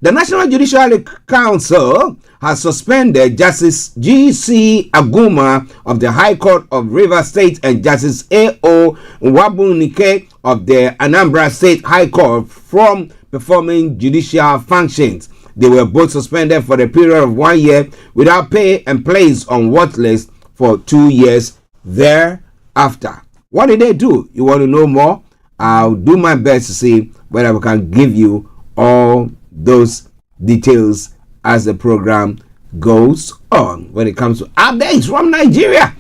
The National Judicial Council has suspended Justice G.C. Aguma of the High Court of Rivers State and Justice A.O. Nwabunike of the Anambra State High Court from performing judicial functions. They were both suspended for a period of 1 year without pay and placed on watch list for 2 years thereafter. What did they do? You want to know more? I'll do my best to see whether we can give you all those details as the program goes on when it comes to updates from Nigeria.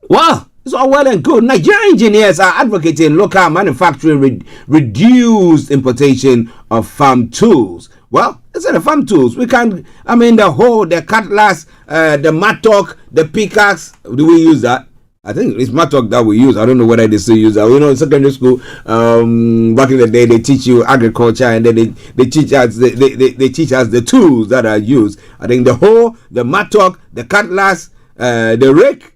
Well, it's all well and good. Nigerian engineers are advocating local manufacturing, reduced importation of farm tools. Well, instead of farm tools, we can, the hoe, the cutlass, the mattock, the pickaxe. Do we use that? I think it's mattock that we use. I don't know whether they still use that. In secondary school, back in the day, they teach you agriculture, and then they teach us they teach us the tools that are used. I think the hoe, the mattock, the cutlass, the rake,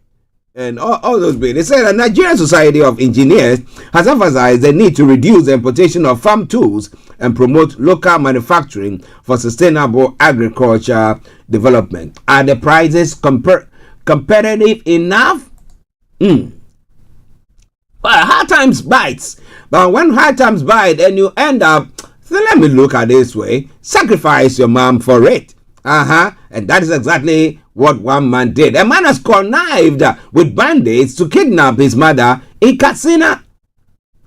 and all those bits. They say the Nigerian Society of Engineers has emphasized the need to reduce the importation of farm tools and promote local manufacturing for sustainable agriculture development. Are the prices competitive enough? Well, hard times bites. But when hard times bite and you end up, so let me look at this way, sacrifice your mom for it. And that is exactly what one man did. A man has connived with bandits to kidnap his mother in Katsina.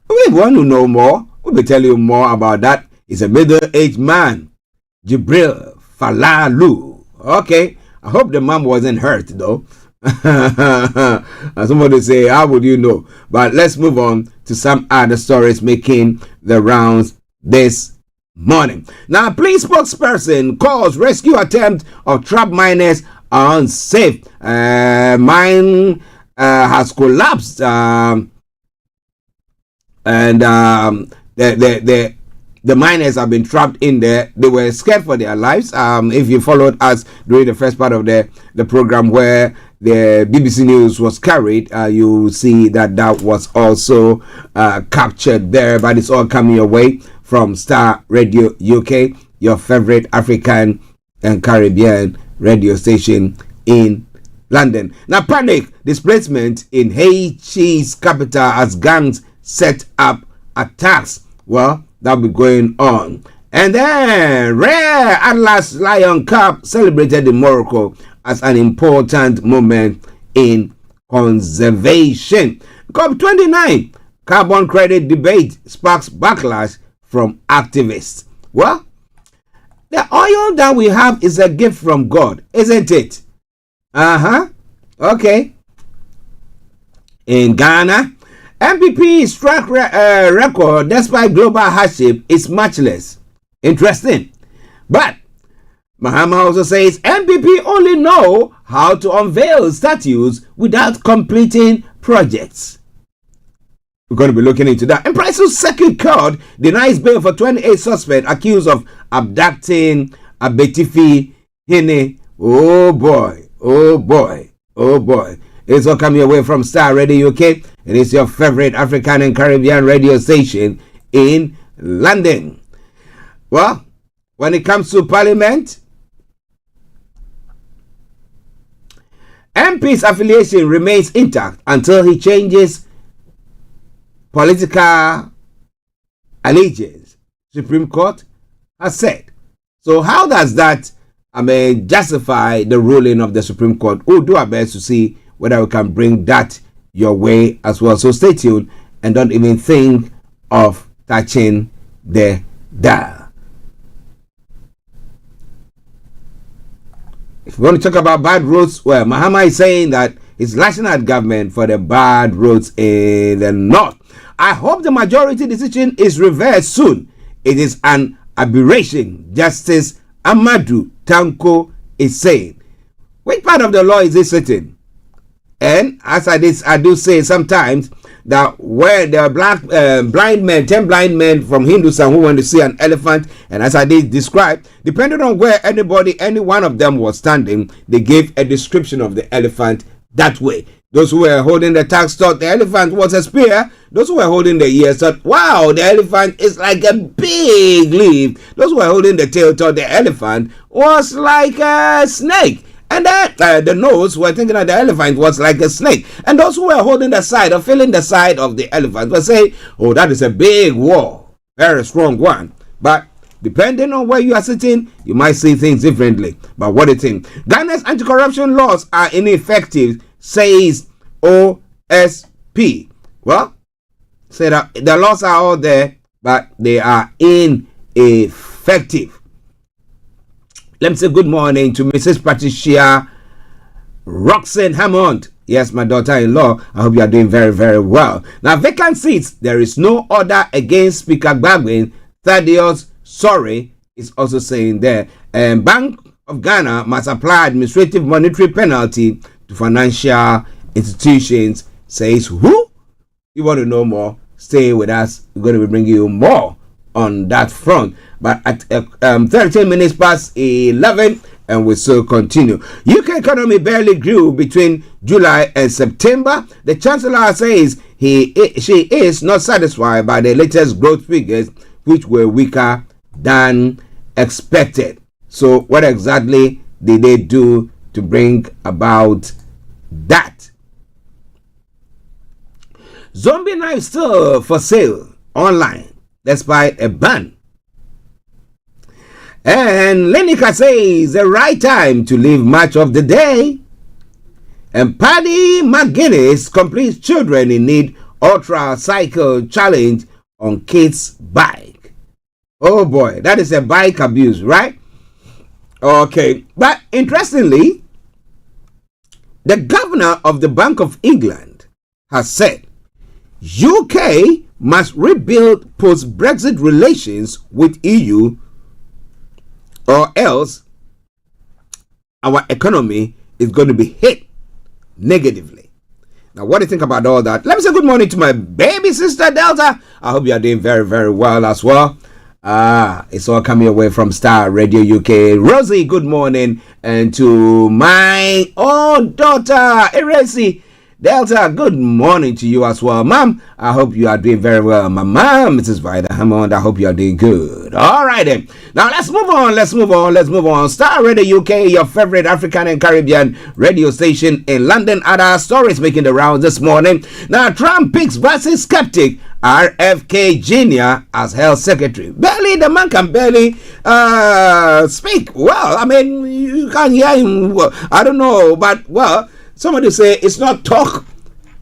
We want to know more. We will tell you more about that. He's a middle-aged man, Jibril Falalu. Okay, I hope the mom wasn't hurt though. Somebody say, how would you know? But let's move on to some other stories making the rounds this morning. Now, police spokesperson calls rescue attempt of trapped miners unsafe. Mine has collapsed, and the miners have been trapped in there. They were scared for their lives. If you followed us during the first part of the program where the BBC News was carried, you see that was also captured there. But it's all coming your way from Starr Radio UK, your favorite African and Caribbean radio station in London. Now, panic displacement in Haiti's capital as gangs set up attacks. Well, that'll be going on. And then rare Atlas Lion Cup celebrated in Morocco as an important moment in conservation. COP29 carbon credit debate sparks backlash from activists. Well, the oil that we have is a gift from God, isn't it? Okay. In Ghana, MPP's track record despite global hardship is matchless. Interesting. But Mahama also says MPP only know how to unveil statues without completing projects. We're going to be looking into that. And Price's second court denies bail for 28 suspects accused of abducting Abetifi Hine. Oh boy, oh boy, oh boy. It's all coming away from Starr Radio UK. It is your favorite African and Caribbean radio station in London. Well, when it comes to Parliament, MP's affiliation remains intact until he changes political allegiance, Supreme Court has said. So how does that, justify the ruling of the Supreme Court? We'll do our best to see whether we can bring that your way as well. So stay tuned and don't even think of touching the dial. If we want to talk about bad roads, well, Mahama is saying that he's lashing at government for the bad roads in the north. I hope the majority decision is reversed soon. It is an aberration, Justice Amadou Tanko is saying. Which part of the law is he sitting? And as I do say sometimes, that where there are blind men, 10 blind men from Hindustan who went to see an elephant, and as I did describe, depending on where any one of them was standing, they gave a description of the elephant that way. Those who were holding the tax thought the elephant was a spear. Those who were holding the ears thought, wow, the elephant is like a big leaf. Those who were holding the tail thought the elephant was like a snake. And the nose were thinking that the elephant was like a snake. And those who were holding the side or feeling the side of the elephant were saying, oh, that is a big wall. Very strong one. But depending on where you are sitting, you might see things differently. But what do you think? Ghana's anti-corruption laws are ineffective, says OSP. Well, say that the laws are all there, but they are ineffective. Let me say good morning to Mrs. Patricia Roxanne Hammond. Yes, my daughter-in-law. I hope you are doing very, very well. Now, vacant seats. There is no order against Speaker Gbagbe. Thaddeus Sorry is also saying there. And Bank of Ghana must apply administrative monetary penalty to financial institutions. Says who? You want to know more? Stay with us. We're going to be bringing you more on that front. But at 13 minutes past 11, and we still continue. UK economy barely grew between July and September. The Chancellor says she is not satisfied by the latest growth figures, which were weaker than expected. So what exactly did they do to bring about that? Zombie knife still for sale online despite a ban. And Lenica says the right time to leave match of the day. And Paddy McGuinness completes children in need ultra cycle challenge on kids' bike. Oh boy, that is a bike abuse, right? Okay, but interestingly, the governor of the Bank of England has said UK must rebuild post-Brexit relations with EU, or else our economy is going to be hit negatively. Now, what do you think about all that? Let me say good morning to my baby sister Delta. I hope you are doing very, very well as well. It's all coming away from Starr Radio UK. Rosie, good morning. And to my own daughter, Eresi Delta, good morning to you as well, Mom. I hope you are doing very well. My mom, Mrs. Vida Hammond, I hope you are doing good. All right, then. Now, let's move on. Starr Radio UK, your favorite African and Caribbean radio station in London. Other stories making the rounds this morning. Now, Trump picks versus skeptic RFK Jr. as health secretary. The man can barely speak. Well, I mean, you can't hear him. I don't know, but, well, somebody say it's not talk,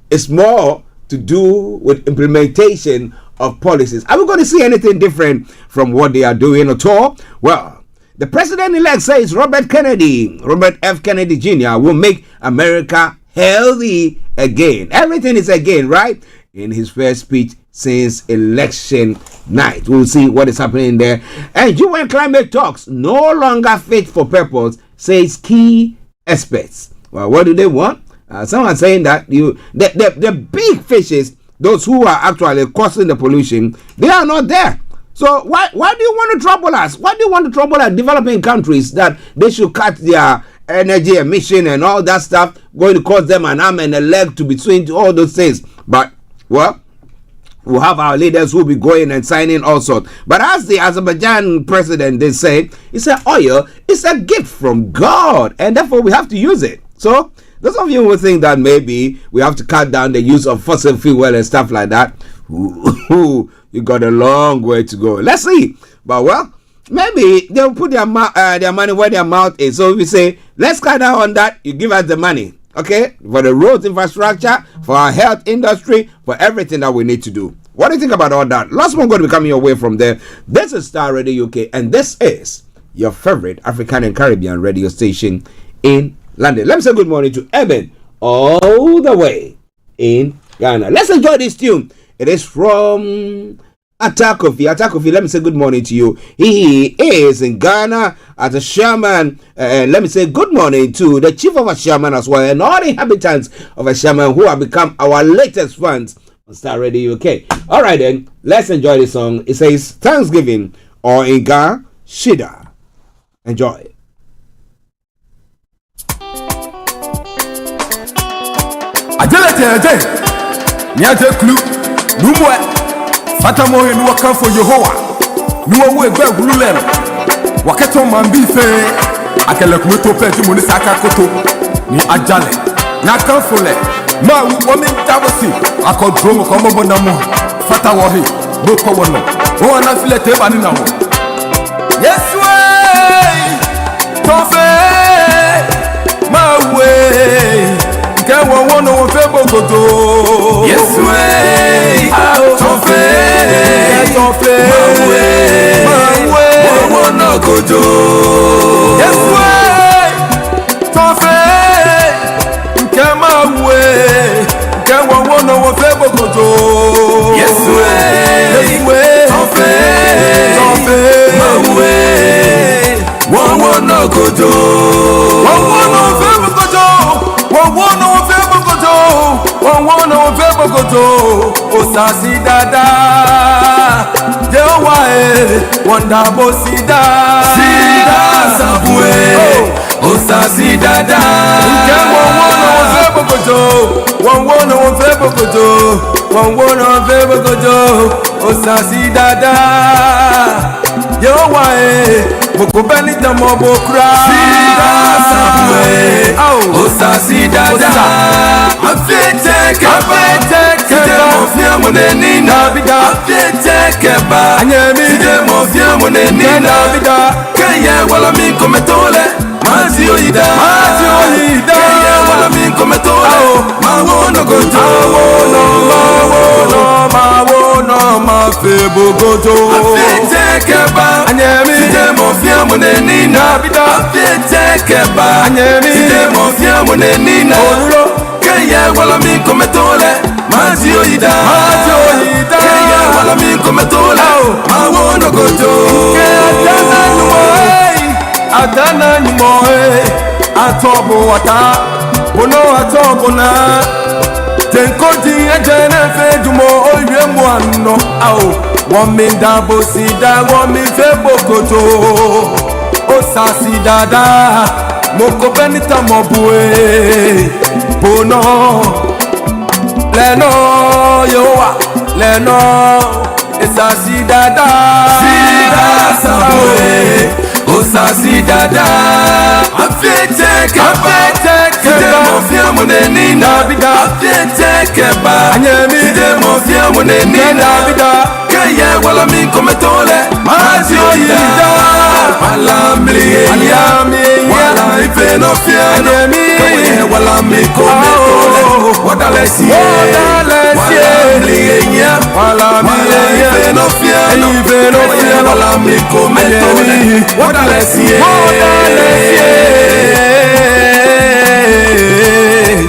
it's more to do with implementation of policies. Are we going to see anything different from what they are doing at all? Well, the president-elect says Robert F. Kennedy Jr. will make America healthy again. Everything is again, right? In his first speech since election night. We'll see what is happening there. And UN climate talks no longer fit for purpose, says key experts. Well, what do they want? Someone saying that the big fishes, those who are actually causing the pollution, they are not there. So why do you want to trouble us? Why do you want to trouble our developing countries that they should cut their energy emission and all that stuff, going to cause them an arm and a leg to between all those things? But, well, we'll have our leaders who will be going and signing all sorts. But as the Azerbaijan president, they say, he said oil is a gift from God, and therefore we have to use it. So, those of you who think that maybe we have to cut down the use of fossil fuel and stuff like that, you got a long way to go. Let's see. But, well, maybe they'll put their money where their mouth is. So, if we say, let's cut down on that, you give us the money. Okay? For the roads infrastructure, for our health industry, for everything that we need to do. What do you think about all that? Lots more going to be coming your way from there. This is Starr Radio UK, and this is your favorite African and Caribbean radio station in London. Let me say good morning to Eben all the way in Ghana. Let's enjoy this tune. It is from Atakofi. Let me say good morning to you. He is in Ghana as a shaman. Let me say good morning to the chief of a shaman as well, and all the inhabitants of a shaman who have become our latest fans on Starr Radio UK. All right, then, let's enjoy this song. It says Thanksgiving or Inga Shida. Enjoy. Niaje Niaje clue Numwe Fata mo enu waka for Yehowa Nuwa we gbe gululem Waketo mambife Akele kumeto peji moni saka koto Ni ajale Na kanfole Ma womi tabosi Akodromo komo bonamo Fata wohi Boko wono Owana file teba ni namo Yes way Tofe Ma way Kewa wono wofebo koto Yes way Tofe Ma way Wono koto Yes way Tofe Kema way Kewa wono wofebo koto Yes way Tofe Ma way Wono koto Wono wofebo koto Wono wofebo koto Osasi dada Yewa Wanda bo sida Sida sabwe Osasi dada Wono wofebo koto Osasi dada Yewa Mokobeni tamo bokra Sida sabwe Osasi dada Afete Side mofia moneni nabida Afete keba Side mofia moneni nabida Keye wala mi kometole Mazi oida Keye wala mi kometole Mawono goto Mawono mafebo goto Afete keba Side mofia moneni nabida Afete keba Side mofia moneni nabida Keye wala mi kometole Mazi oida Keye wala mi kometole Mawono goto Adana nyumoe Atobo wata Bono atobo na Tenkoti ejene fedumo Oye mwano Wami ndabo sida Wami febo koto Osasi dada Moko benita mobue Bono Leno yowa Leno Esasi dada Sida sabwe Osasi dada Afete keba Side mofia moneni nabida Afete keba Side mofia moneni nabida Keye wala mi kometole Mazi oida Wala mliye Wala ife no fiano Keye wala mi kometole Wadale siye Wala mliye Wala ife no fiano Keye wala mi kometole Wadale siye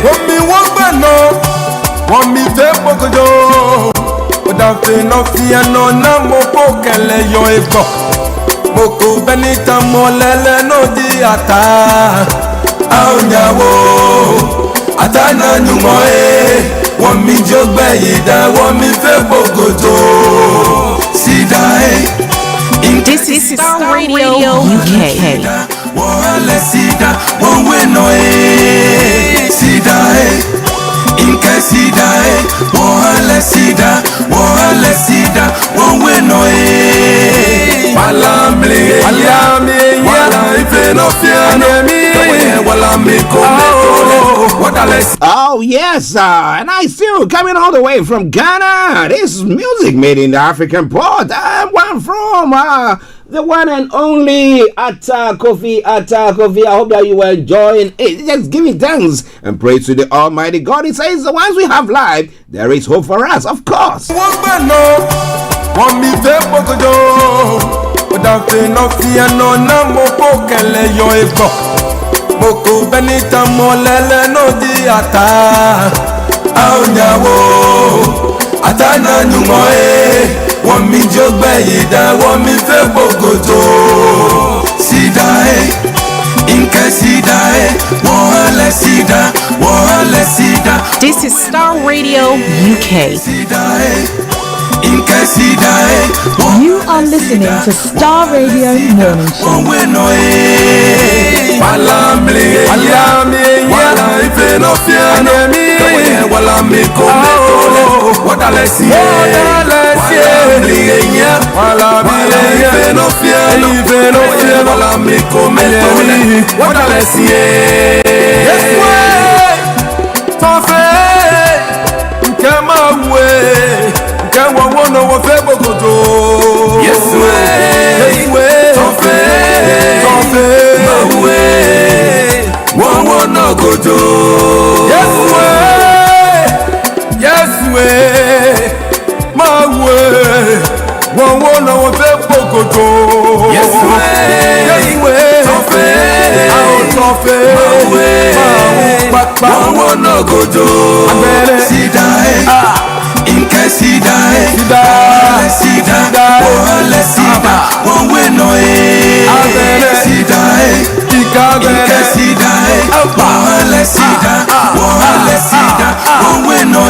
Wami wabano Wami febo kojo Odafe no fiano na mopo kele yo ego Moko benita molele no di ata Aonyawo Atana nyumoe Wami jogbe yida Wami febo kojo Sida This is Starr Radio UK. Wale sida, waweno sida inke sida wale sida, waweno wala mle, wala ife no fiano, wala miko metole, wadale. Oh yes, and I still coming all the way from Ghana. This is music made in the African port. One from the one and only Kofi. I hope that you were enjoying it. Just giving thanks and praise to the Almighty God. It says the ones we have live, there is hope for us, of course. Moko benita molele no di ata Aonyawo Atana nyumoe Wami jogbe yida Wami febo koto Sida inke sida wale sida. This is Starr Radio UK. You are listening to Starr Radio Morning Show. wala miko metole wadale sie wala ife no fie wala miko metole wadale sie yes way tofe kama we kama wono wo fe bokoto yes way tofe ma we wo no gojo yes way ma we wo no fe bokoto yes way tofe wo no gojo sidae inke sidae ole sida won we no sidae inke sidae ole sida won we no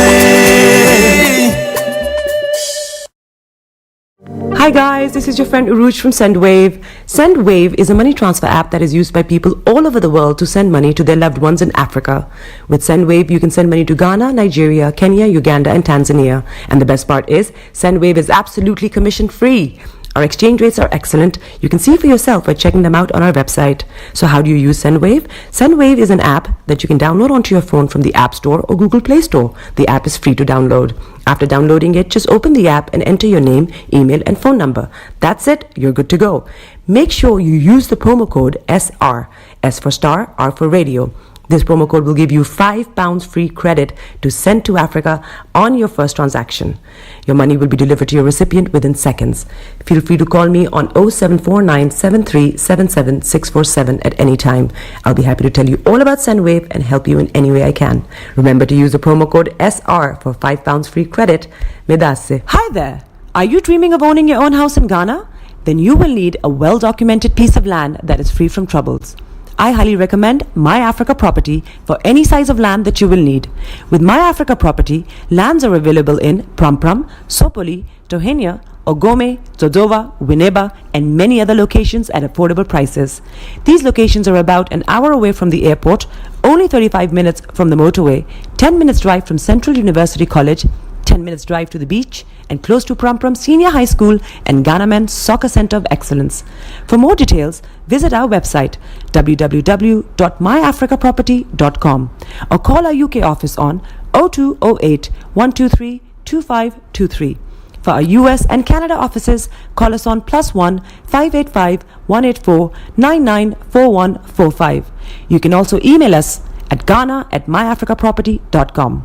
Hi guys, this is your friend Uruj from SendWave. SendWave is a money transfer app that is used by people all over the world to send money to their loved ones in Africa. With SendWave, you can send money to Ghana, Nigeria, Kenya, Uganda, and Tanzania. And the best part is, SendWave is absolutely commission-free. Our exchange rates are excellent. You can see for yourself by checking them out on our website. So how do you use SendWave? SendWave is an app that you can download onto your phone from the App Store or Google Play Store. The app is free to download. After downloading it, just open the app and enter your name, email, and phone number. That's it. You're good to go. Make sure you use the promo code SR. S for Star, R for Radio. This promo code will give you £5 free credit to send to Africa on your first transaction. Your money will be delivered to your recipient within seconds. Feel free to call me on 0749 7377 647 at any time. I'll be happy to tell you all about SendWave and help you in any way I can. Remember to use the promo code SR for £5 free credit. Medasse. Hi there. Are you dreaming of owning your own house in Ghana? Then you will need a well-documented piece of land that is free from troubles. I highly recommend My Africa Property for any size of land that you will need. With My Africa Property, lands are available in Prampram, Sopoli, Tohenia, Ogome, Dodova, Winneba, and many other locations at affordable prices. These locations are about an hour away from the airport, only 35 minutes from the motorway, 10 minutes drive from Central University College, 10 minutes drive to the beach, and close to Prampram Senior High School and Ghana Men's Soccer Center of Excellence. For more details, visit our website www.myafricaproperty.com or call our UK office on 0208 123 2523. For our US and Canada offices, call us on +1 585 184 994145. You can also email us at ghana@myafricaproperty.com.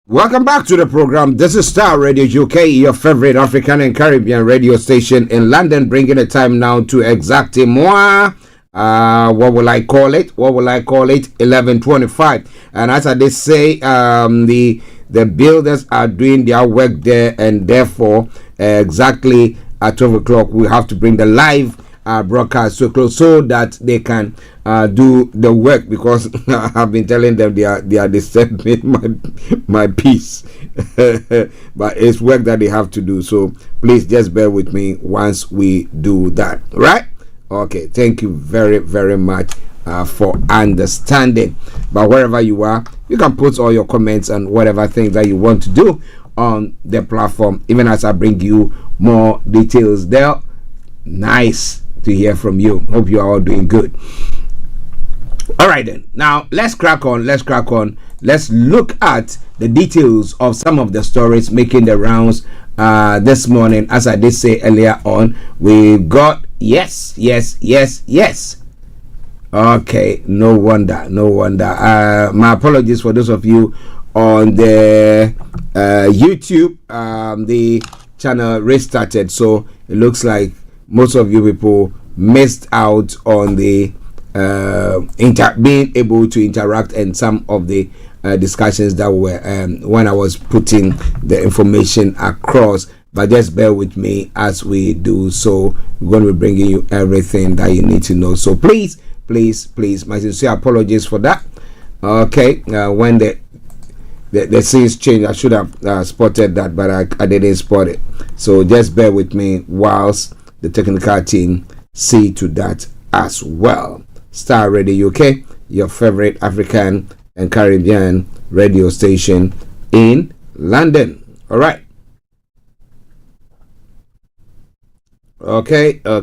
Welcome back to the program. This is Starr Radio UK, your favorite African and Caribbean radio station in London, bringing the time now to exactly more. What will I call it? 11:25. And as I did say, the builders are doing their work there, and therefore, exactly at 12 o'clock, we have to bring the live broadcast so close so that they can do the work, because I've been telling them they are disturbing my peace. But it's work that they have to do, so please just bear with me once we do that, right? Okay, thank you very, very much for understanding. But wherever you are, you can put all your comments and whatever things that you want to do on the platform, even as I bring you more details there. Nice to hear from you. Hope you are all doing good. All right then, now let's crack on. Let's look at the details of some of the stories making the rounds this morning. As I did say earlier on, we got yes. Okay, no wonder. My apologies for those of you on the YouTube. The channel restarted, so it looks like most of you people missed out on the being able to interact and some of the discussions that were when I was putting the information across. But just bear with me as we do so. We're going to be bringing you everything that you need to know. So please, my sincere apologies for that. Okay, when the scenes change, I should have spotted that, but I didn't spot it. So just bear with me whilst the technical team see to that as well. Starr Radio UK, your favorite African and Caribbean radio station in London. All right. Okay. All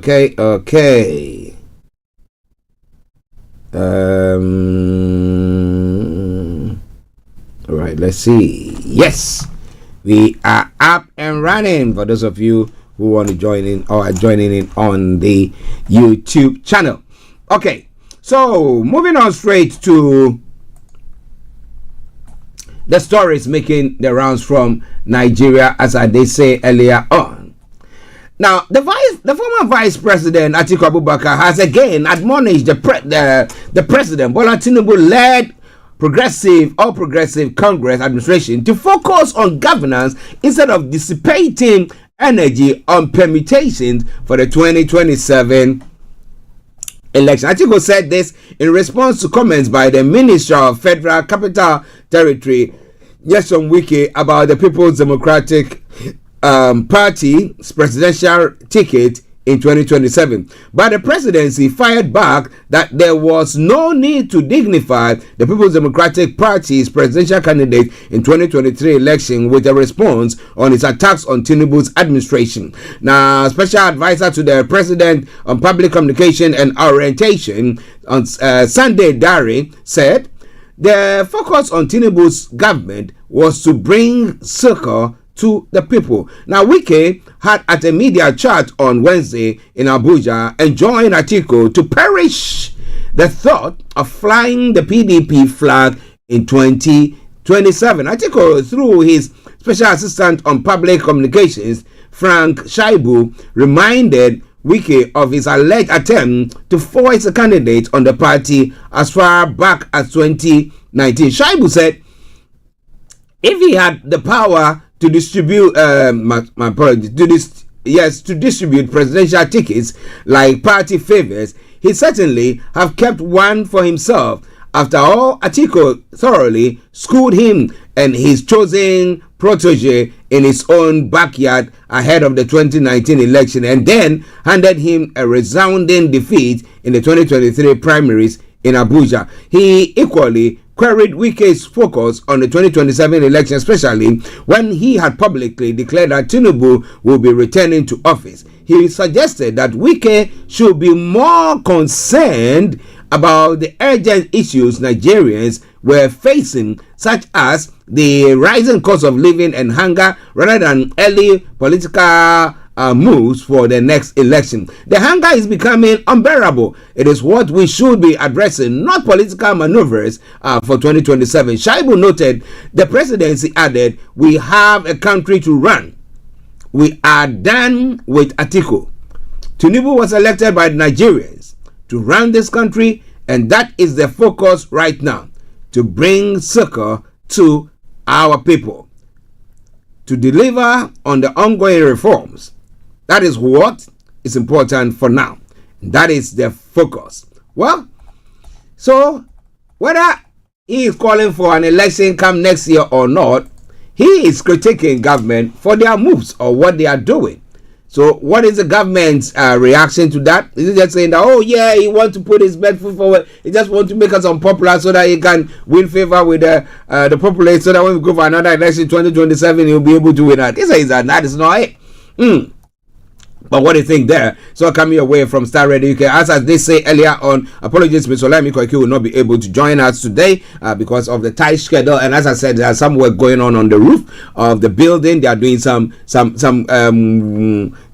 right, let's see. Yes, we are up and running. For those of you who want to join in or are joining in on the YouTube channel. Okay, so moving on straight to the stories making the rounds from Nigeria, as I did say earlier on. Now, the former Vice President Atiku Abubakar has again admonished the President Bola Tinubu-led All Progressive Congress administration to focus on governance instead of dissipating energy on permutations for the 2027 election. Atiku said this in response to comments by the Minister of Federal Capital Territory, Nyesom Wike, about the People's Democratic Party's presidential ticket in 2027. But the presidency fired back that there was no need to dignify the People's Democratic Party's presidential candidate in 2023 election with a response on its attacks on Tinubu's administration. Now, special advisor to the president on public communication and orientation on Sunday, Dari, said the focus on Tinubu's government was to bring succor to the people. Now, Wike had at a media chat on Wednesday in Abuja enjoined Atiku to perish the thought of flying the PDP flag in 2027. Atiku, through his special assistant on public communications, Frank Shaibu, reminded Wike of his alleged attempt to force a candidate on the party as far back as 2019. Shaibu said if he had the power to distribute to distribute presidential tickets like party favors, he certainly have kept one for himself. After all, Atiku thoroughly schooled him and his chosen protege in his own backyard ahead of the 2019 election, and then handed him a resounding defeat in the 2023 primaries in Abuja. He equally queried Wike's focus on the 2027 election, especially when he had publicly declared that Tinubu will be returning to office. He suggested that Wike should be more concerned about the urgent issues Nigerians were facing, such as the rising cost of living and hunger, rather than early political moves for the next election. The hunger is becoming unbearable. It is what we should be addressing, not political maneuvers for 2027. Shaibu noted the presidency added, "We have a country to run. We are done with Atiku. Tinubu was elected by the Nigerians to run this country, and that is the focus right now, to bring succor to our people, to deliver on the ongoing reforms. That is what is important for now. That is the focus." Well, so whether he is calling for an election come next year or not, he is critiquing government for their moves or what they are doing. So what is the government's reaction to that? Is it just saying that, oh yeah, he wants to put his best foot forward, he just wants to make us unpopular so that he can win favor with the populace, so that when we go for another election in 2027, he'll be able to win that? He says that is not it. But what do you think there? So coming away from Starr Radio UK, as they say earlier on, apologies, Mr. Olayomi Koik will not be able to join us today because of the tight schedule. And as I said, there's some work going on the roof of the building. They are doing some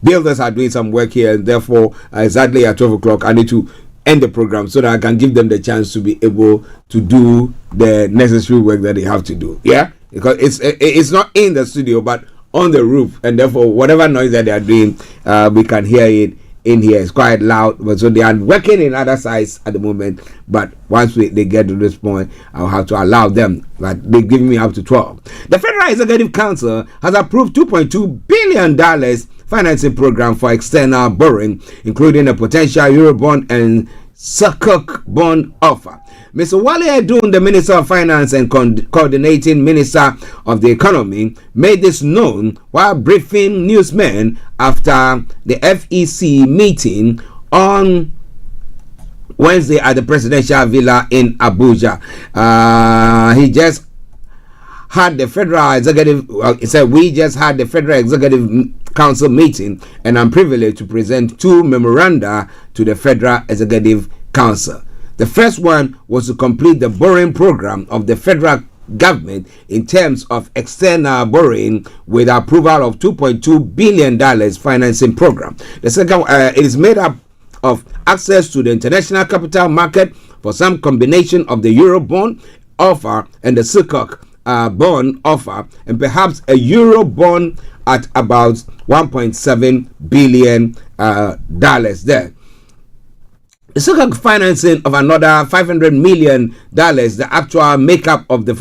builders are doing some work here, and therefore exactly at 12 o'clock I need to end the program so that I can give them the chance to be able to do the necessary work that they have to do. Yeah, because it's not in the studio, but on the roof, and therefore whatever noise that they are doing, we can hear it in here. It's quite loud, but so they are working in other sides at the moment. But once they get to this point, I'll have to allow them. But they give me up to 12. The Federal Executive Council has approved $2.2 billion financing program for external borrowing, including a potential Eurobond and Sukuk bond offer. Mr. Wale Edun, the Minister of Finance and Coordinating Minister of the Economy, made this known while briefing newsmen after the FEC meeting on Wednesday at the Presidential Villa in Abuja. He just had the Federal Executive, it said, we just had the Federal Executive Council meeting, and I'm privileged to present 2 memoranda to the Federal Executive Council. The first one was to complete the borrowing program of the federal government in terms of external borrowing with approval of $2.2 billion financing program. The second, it is made up of access to the international capital market for some combination of the Eurobond offer and the Sukuk bond offer, and perhaps a Euro bond at about $1.7 billion there. The Sukuk financing of another $500 million, the actual makeup of the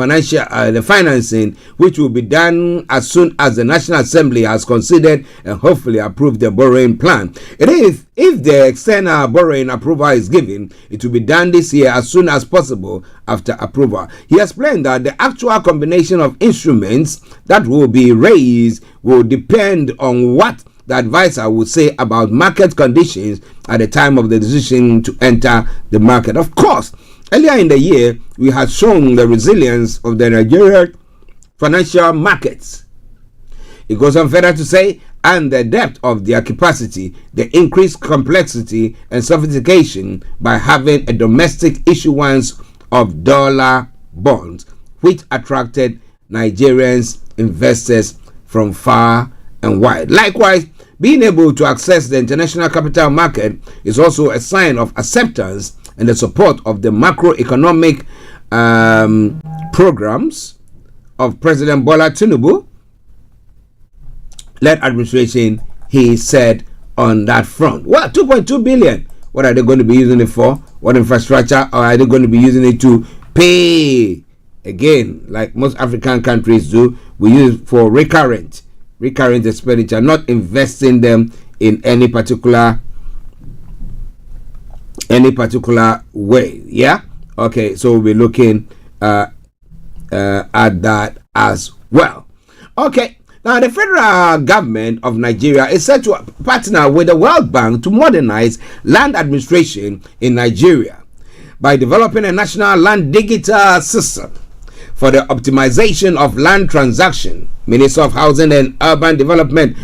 financing, which will be done as soon as the National Assembly has considered and hopefully approved the borrowing plan. If the external borrowing approval is given, it will be done this year as soon as possible after approval. He explained that the actual combination of instruments that will be raised will depend on what the advisor would say about market conditions at the time of the decision to enter the market. Of course, earlier in the year, we had shown the resilience of the Nigerian financial markets. It goes on further to say, and the depth of their capacity, the increased complexity and sophistication by having a domestic issuance of dollar bonds, which attracted Nigerians investors from far and wide. Likewise, being able to access the international capital market is also a sign of acceptance and the support of the macroeconomic programs of President Bola Tinubu led administration, he said on that front. Well, 2.2 billion. What are they going to be using it for? What infrastructure? Or are they going to be using it to pay? Again, like most African countries do, we use it for recurrent expenditure, not investing them in any particular way. Yeah. Okay. So we'll be looking at that as well. Okay. Now, the federal government of Nigeria is set to partner with the World Bank to modernize land administration in Nigeria by developing a national land digital system for the optimization of land transaction. Minister of Housing and Urban Development,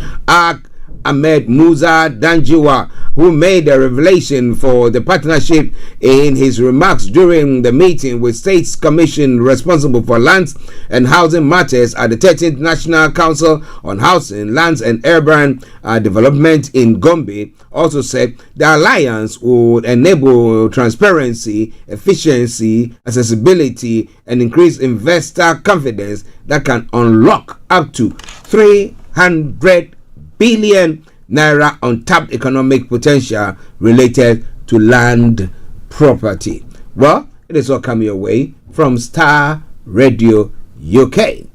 Ahmed Musa Danjiwa, who made the revelation for the partnership in his remarks during the meeting with States Commission responsible for lands and housing matters at the 13th National Council on Housing, Lands and Urban Development in Gombe, also said the alliance would enable transparency, efficiency, accessibility, and increase investor confidence that can unlock up to 300 billion naira untapped economic potential related to land property. Well, it is all coming your way from Starr Radio UK.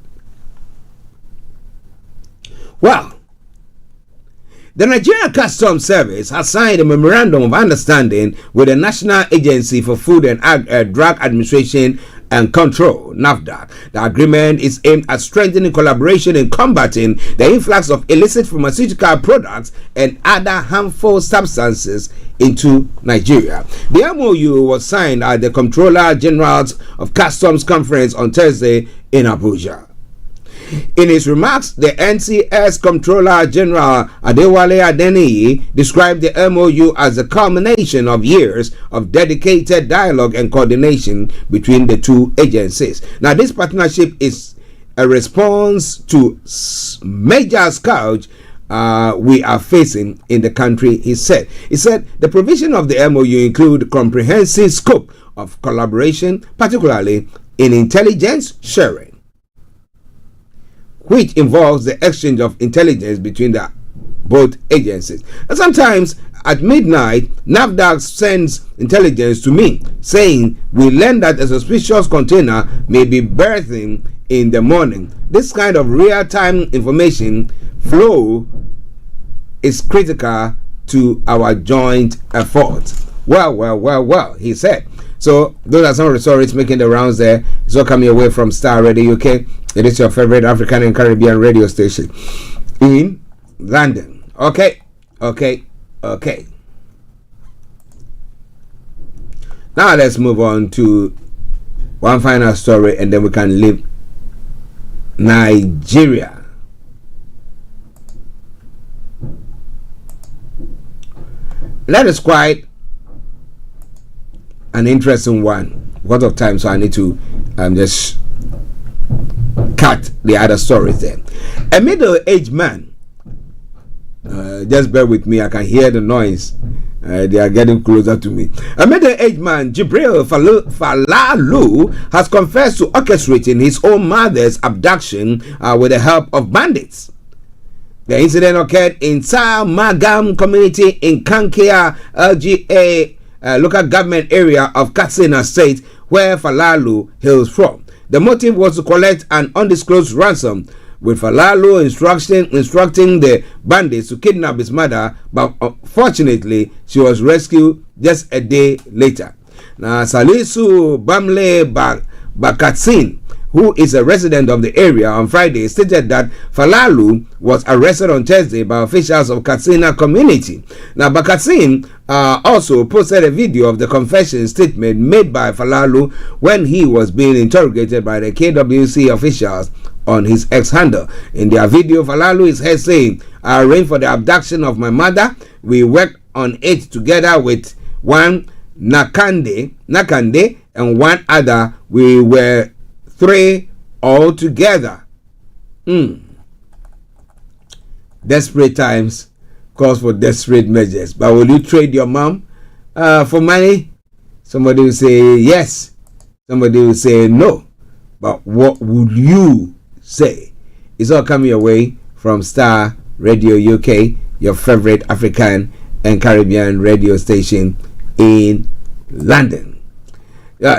Well, the Nigerian Customs Service has signed a memorandum of understanding with the National Agency for Food and Drug Administration and Control, NAFDAC. The agreement is aimed at strengthening collaboration in combating the influx of illicit pharmaceutical products and other harmful substances into Nigeria. The MOU was signed at the Comptroller General of Customs Conference on Thursday in Abuja. In his remarks, the NCS Comptroller General Adewale Adeniyi described the MOU as a culmination of years of dedicated dialogue and coordination between the two agencies. Now, this partnership is a response to major scourge we are facing in the country, he said. He said the provision of the MOU include comprehensive scope of collaboration, particularly in intelligence sharing, which involves the exchange of intelligence between the both agencies. And sometimes at midnight, NAFDAC sends intelligence to me saying, we learned that a suspicious container may be berthing in the morning. This kind of real-time information flow is critical to our joint efforts. Well, he said. So those are some of the stories making the rounds there. It's all coming away from Starr Radio UK. It is your favorite African and Caribbean radio station in London. Okay. Now let's move on to one final story, and then we can leave Nigeria. That is quite an interesting one. Because of time, so I need to just cut the other stories there. A middle-aged man, just bear with me, I can hear the noise. They are getting closer to me. A middle-aged man, Jibril Falalu, has confessed to orchestrating his own mother's abduction with the help of bandits. The incident occurred in Magam community in Kankia LGA local government area of Katsina State, where Falalu hails from. The motive was to collect an undisclosed ransom, with Falalu instructing the bandits to kidnap his mother, but unfortunately she was rescued just a day later. Now, Salisu Bamle Bakatsin, who is a resident of the area, on Friday stated that Falalu was arrested on Thursday by officials of Katsina community. Now, Bakatsin also posted a video of the confession statement made by Falalu when he was being interrogated by the KWC officials on his ex-handle. In their video, Falalu is heard saying, "I arranged for the abduction of my mother. We worked on it together with one Nakande and one other. We were 3 altogether." Desperate times calls for desperate measures. But will you trade your mom for money? Somebody will say yes. Somebody will say no. But what would you say? It's all coming your way from Starr Radio UK, your favorite African and Caribbean radio station in London.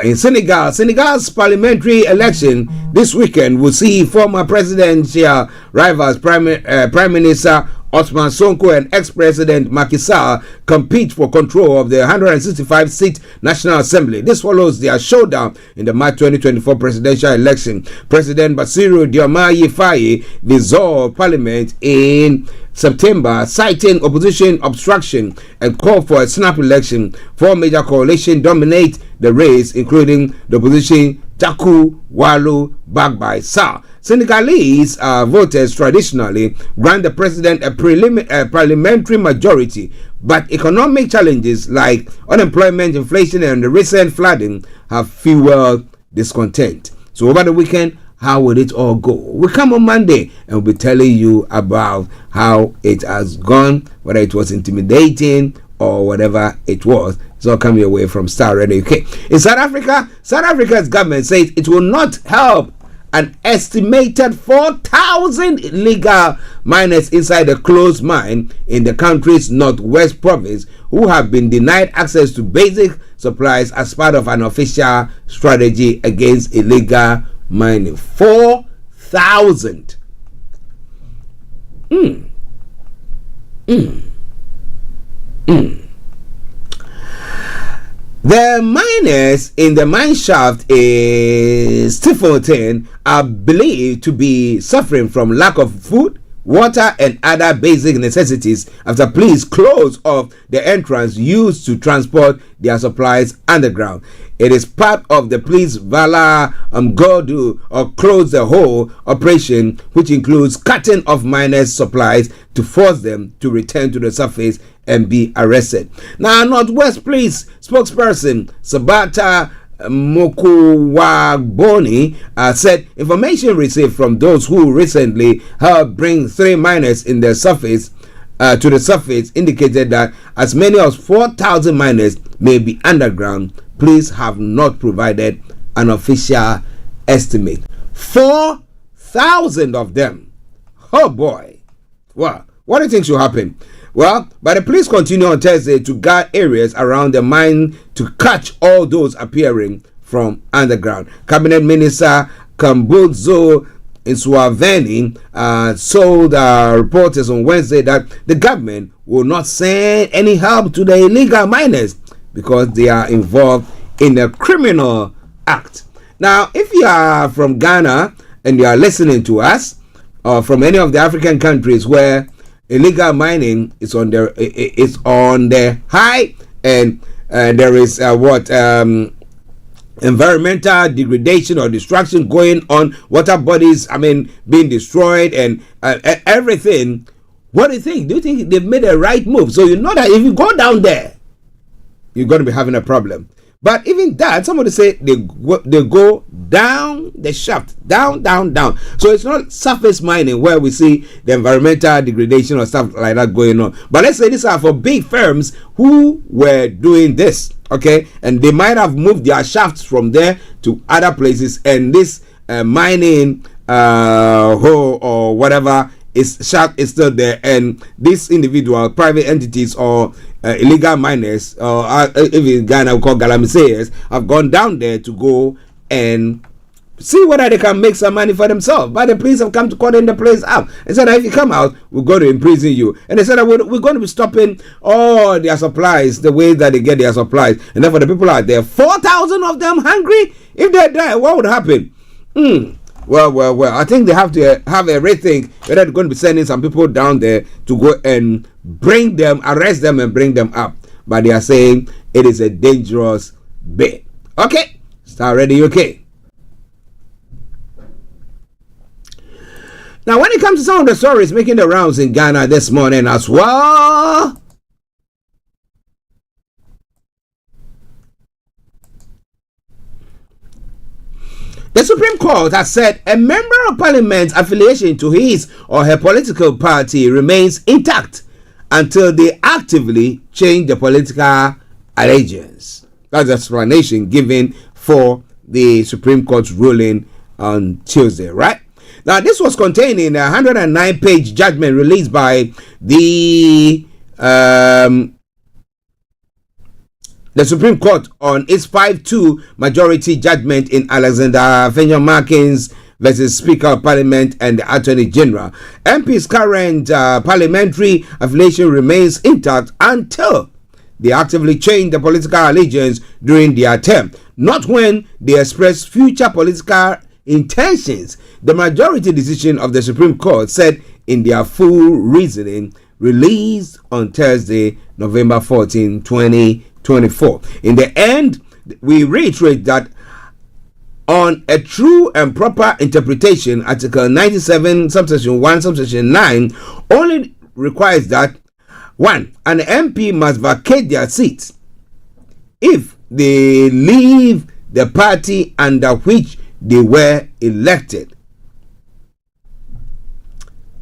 In Senegal's parliamentary election this weekend will see former presidential rivals Prime Minister Ousmane Sonko and ex-president Macky Sall compete for control of the 165-seat National Assembly. This follows their showdown in the March 2024 presidential election. President Bassirou Diomaye Faye dissolved parliament in September, citing opposition obstruction, and called for a snap election. 4 major coalitions dominate the race, including the opposition Taku Walu, backed by Sall. Senegalese voters traditionally grant the president a parliamentary majority, but economic challenges like unemployment, inflation, and the recent flooding have fueled discontent. So over the weekend, how will it all go? We come on Monday and we'll be telling you about how it has gone, whether it was intimidating or whatever it was. It's all coming away from Starr Radio UK. In South Africa's government says it will not help an estimated 4,000 illegal miners inside the closed mine in the country's northwest province who have been denied access to basic supplies as part of an official strategy against illegal mining. 4,000. The miners in the mine shaft in Stilfontein are believed to be suffering from lack of food, water, and other basic necessities after police closed off the entrance used to transport their supplies underground. It is part of the police Vala Godu or close the whole operation, which includes cutting off miners' supplies to force them to return to the surface and be arrested. Now, Northwest Police spokesperson Sabata Mokuwagboni said information received from those who recently helped bring 3 miners in the surface to the surface indicated that as many as 4,000 miners may be underground. Police have not provided an official estimate. 4,000 of them. Oh boy. Well, what do you think should happen? Well, but the police continue on Thursday to guard areas around the mine to catch all those appearing from underground. Cabinet Minister Kambudzo Nswaveni told reporters on Wednesday that the government will not send any help to the illegal miners because they are involved in a criminal act. Now, if you are from Ghana and you are listening to us, or from any of the African countries where illegal mining is on the high, and there is environmental degradation or destruction going on, water bodies, being destroyed and everything. What do you think? Do you think they've made a right move? So you know that if you go down there, you're going to be having a problem. But even that, somebody say they go down the shaft, down. So it's not surface mining where we see the environmental degradation or stuff like that going on. But let's say these are for big firms who were doing this, okay? And they might have moved their shafts from there to other places, and this mining hole or whatever shaft is still there, and these individual private entities or illegal miners, or if in Ghana we call galamisayers, have gone down there to go and see whether they can make some money for themselves. But the police have come to cordon the place up and said that if you come out, we're going to imprison you. And they said that we're going to be stopping all their supplies, the way that they get their supplies. And then for the people out there, 4,000 of them hungry, if they die, what would happen? Well, I think they have to have a rethink whether they're going to be sending some people down there to go and arrest them and bring them up. But they are saying it is a dangerous bit. Okay, Starr Radio UK. Now, when it comes to some of the stories making the rounds in Ghana this morning as well, the Supreme Court has said a member of Parliament's affiliation to his or her political party remains intact until they actively change the political allegiance. That's the explanation given for the Supreme Court's ruling on Tuesday, right? Now, this was contained in a 109-page judgment released by the Supreme Court on its 5-2 majority judgment in Alexander Fenyon-Markins versus Speaker of Parliament and the Attorney General. MP's current parliamentary affiliation remains intact until they actively change the political allegiance during their term, not when they express future political intentions. The majority decision of the Supreme Court said in their full reasoning released on Thursday, November 14, 2024. In the end, we reiterate that on a true and proper interpretation, Article 97, subsection 1, subsection 9 only requires that 1. An MP must vacate their seat if they leave the party under which they were elected.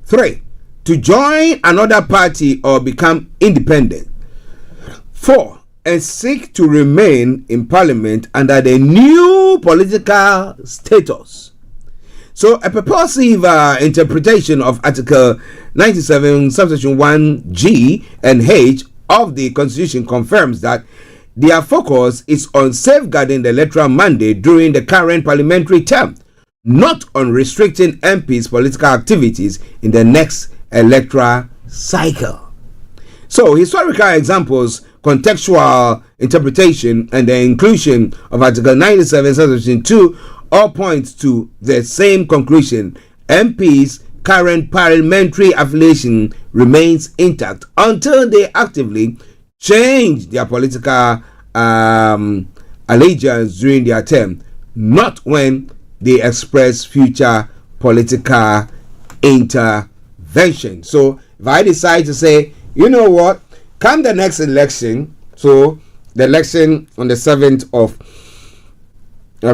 3. To join another party or become independent. 4. And seek to remain in Parliament under the new political status. So, a purposive interpretation of Article 97, subsection 1G and H of the Constitution confirms that their focus is on safeguarding the electoral mandate during the current parliamentary term, not on restricting MPs' political activities in the next electoral cycle. So, historical examples, contextual interpretation, and the inclusion of Article 97, subsection 2 all point to the same conclusion. MPs' current parliamentary affiliation remains intact until they actively change their political allegiance during their term, not when they express future political intervention. So if I decide to say, you know what, come the next election, so the election on the 7th of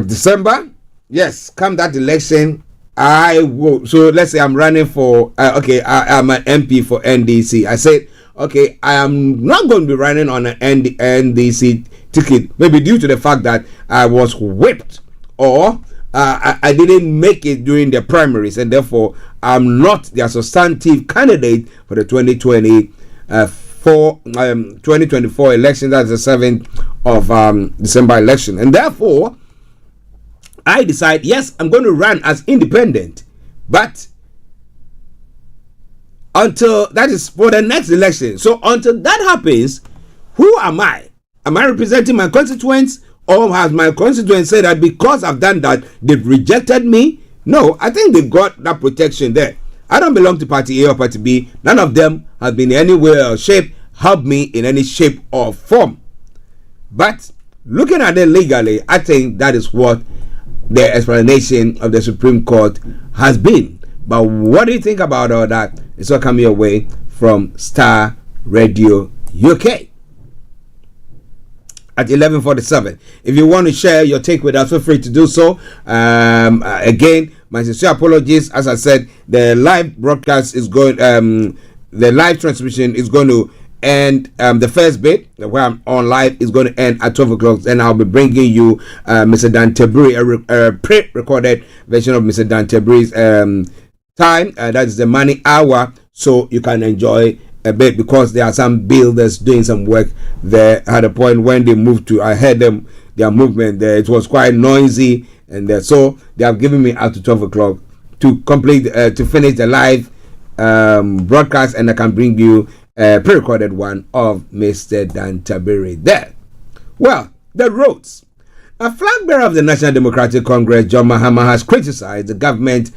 December, yes, come that election, I will. So let's say I'm running for, I'm an MP for NDC. I said, okay, I am not going to be running on an NDC ticket, maybe due to the fact that I was whipped or I didn't make it during the primaries, and therefore I'm not their substantive candidate for the 2024 election. That's the 7th of December election, and therefore I decide, yes, I'm going to run as independent, but until that is for the next election. So until that happens, who am I? Am I representing my constituents, or has my constituents said that because I've done that, they've rejected me? No, I think they've got that protection there. I don't belong to party A or party B. None of them have been in any way or shape helped me in any shape or form. But looking at it legally, I think that is what the explanation of the Supreme Court has been. But what do you think about all that? It's all coming your way from Starr Radio UK at 11:47. If you want to share your take with us, feel free to do so. Again, my sincere apologies. As I said, the live broadcast is going, the live transmission is going to end. The first bit where I'm on live is going to end at 12 o'clock, and I'll be bringing you Mr. Dan Tabiri, a pre-recorded version of Mr. Dan Tabiri's time. That is the money hour, so you can enjoy a bit, because there are some builders doing some work there. At a point when they moved to, I heard them, their movement there, it was quite noisy, and so they have given me up to 12 o'clock to complete, to finish the live broadcast, and I can bring you a pre-recorded one of Mr. Dan Tabiri there. Well, the roads. A flag bearer of the National Democratic Congress, John Mahama, has criticized the government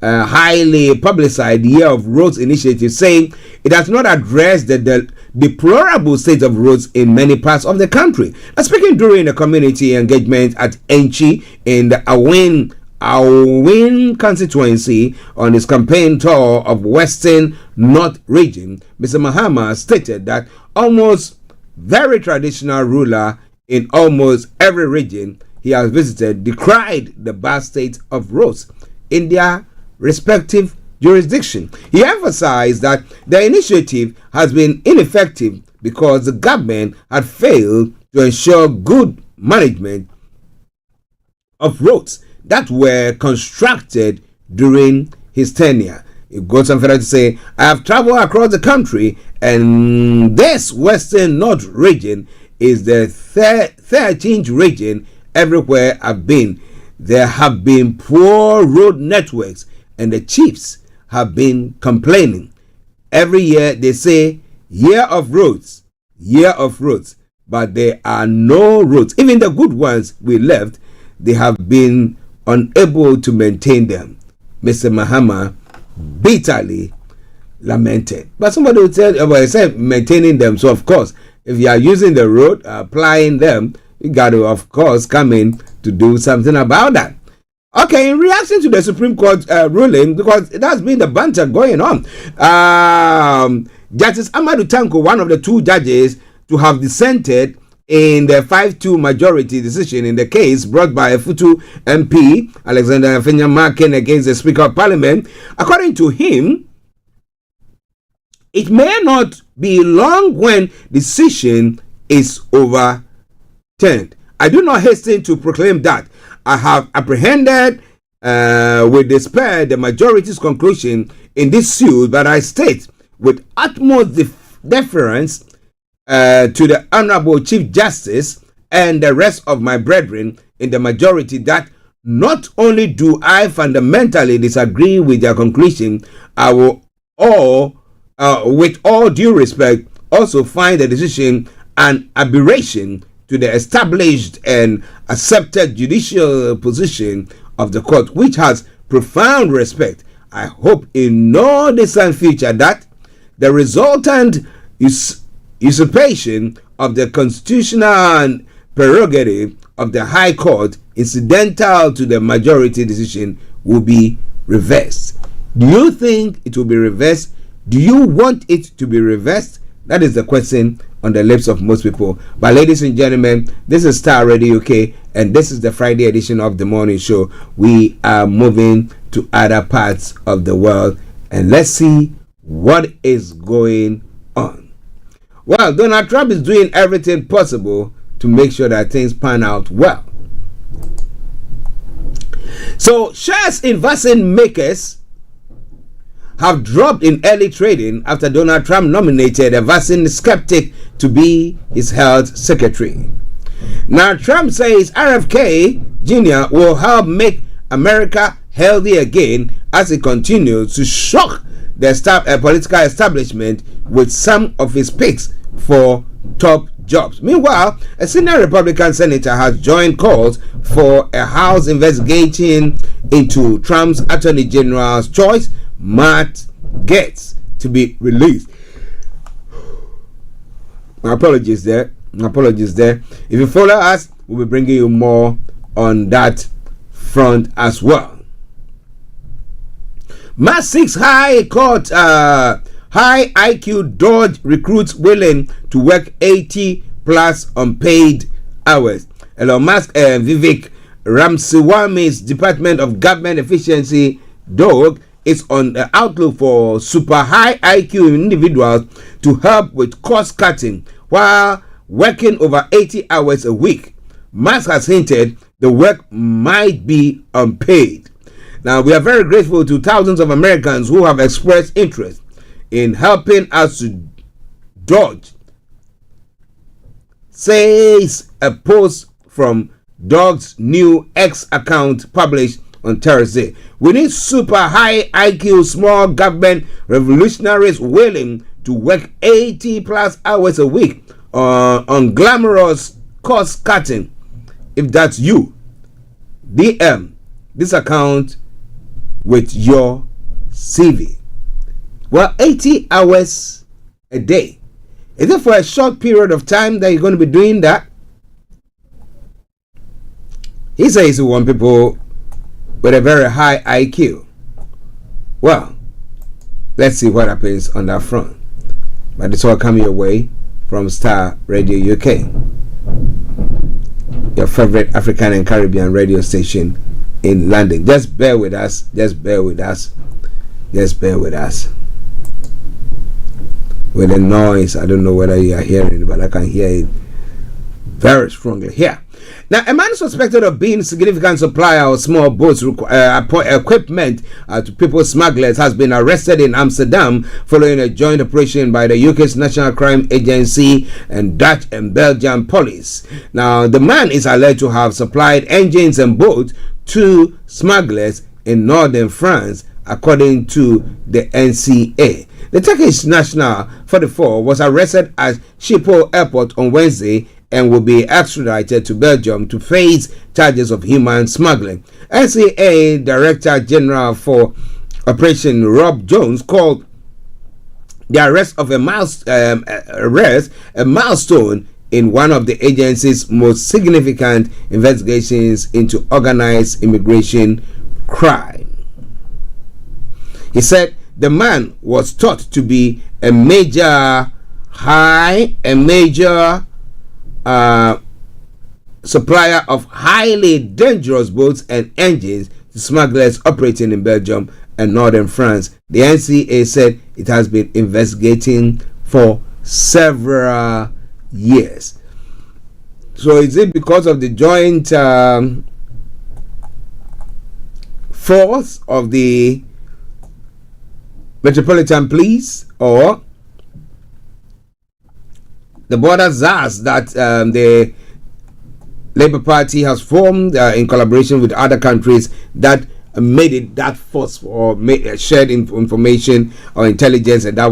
highly publicized Year of Roads initiative, saying it has not addressed the deplorable state of roads in many parts of the country. Speaking during a community engagement at Archie in the Awin constituency on his campaign tour of Western North region, Mr. Mahama stated that almost very traditional ruler in almost every region he has visited decried the bad state of roads in their respective jurisdiction. He emphasized that the initiative has been ineffective because the government had failed to ensure good management of roads that were constructed during his tenure. He goes on further to say, I have traveled across the country, and this Western North region is the 13th region everywhere I've been. There have been poor road networks, and the chiefs have been complaining. Every year they say, year of roads, but there are no roads. Even the good ones we left, they have been unable to maintain them. Mr. Mahama bitterly lamented. But somebody will tell you, well, I said maintaining them. So of course, if you are using the road, applying them, you got to, of course, come in to do something about that. Okay, in reaction to the Supreme Court ruling, because it has been the banter going on, Justice Amadou Tanko, one of the two judges to have dissented in the 5-2 majority decision in the case brought by a Futu MP, Alexander Fenyamaken, against the Speaker of Parliament, according to him, it may not be long when decision is overturned. I do not hasten to proclaim that I have apprehended with despair the majority's conclusion in this suit, but I state with utmost deference to the Honorable Chief Justice and the rest of my brethren in the majority that not only do I fundamentally disagree with their conclusion, I will with all due respect, also find the decision an aberration to the established and accepted judicial position of the court, which has profound respect. I hope in no distant future that the resultant usurpation of the constitutional prerogative of the High Court incidental to the majority decision will be reversed. Do you think it will be reversed? Do you want it to be reversed? That is the question on the lips of most people. But ladies and gentlemen, this is Starr Radio UK, and this is the Friday edition of the morning show. We are moving to other parts of the world, and let's see what is going on. Well, Donald Trump is doing everything possible to make sure that things pan out well. So shares in vaccine makers have dropped in early trading after Donald Trump nominated a vaccine skeptic to be his health secretary. Now, Trump says RFK Jr. will help make America healthy again as he continues to shock the political establishment with some of his picks for top jobs. Meanwhile, a senior Republican senator has joined calls for a House investigation into Trump's Attorney General's choice, Matt Gaetz, to be released. My apologies there. Apologies there. If you follow us, we'll be bringing you more on that front as well. Mass 6 High Court high IQ Dodge recruits willing to work 80 plus unpaid hours. Elon Musk Vivek Ramaswamy's Department of Government Efficiency DOG is on the outlook for super high IQ individuals to help with cost cutting while working over 80 hours a week. Musk has hinted the work might be unpaid. Now, we are very grateful to thousands of Americans who have expressed interest in helping us to dodge, says a post from Dog's new X account published on Thursday. We need super high IQ small government revolutionaries willing to work 80 plus hours a week on glamorous cost cutting. If that's you, DM this account with your CV. Well, 80 hours a day. Is it for a short period of time that you're going to be doing that? He says he wants people with a very high IQ. Well, let's see what happens on that front. But it's all coming your way from Starr Radio UK, your favorite African and Caribbean radio station in London. Just bear with us. Just bear with us. Just bear with us. With the noise, I don't know whether you are hearing it, but I can hear it very strongly here. Now, a man suspected of being a significant supplier of small boats equipment to people smugglers has been arrested in Amsterdam following a joint operation by the UK's National Crime Agency and Dutch and Belgian police. Now, the man is alleged to have supplied engines and boats to smugglers in northern France, according to the NCA. The Turkish national, 44, was arrested at Schiphol Airport on Wednesday and will be extradited to Belgium to face charges of human smuggling. NCA Director General for Operation Rob Jones called the arrest of a milestone in one of the agency's most significant investigations into organized immigration crime. He said the man was thought to be a major supplier of highly dangerous boats and engines to smugglers operating in Belgium and northern France. The NCA said it has been investigating for several years. So is it because of the joint force of the Metropolitan Police or the border ZAS that the Labour Party has formed in collaboration with other countries that made it that force or shared information or intelligence and that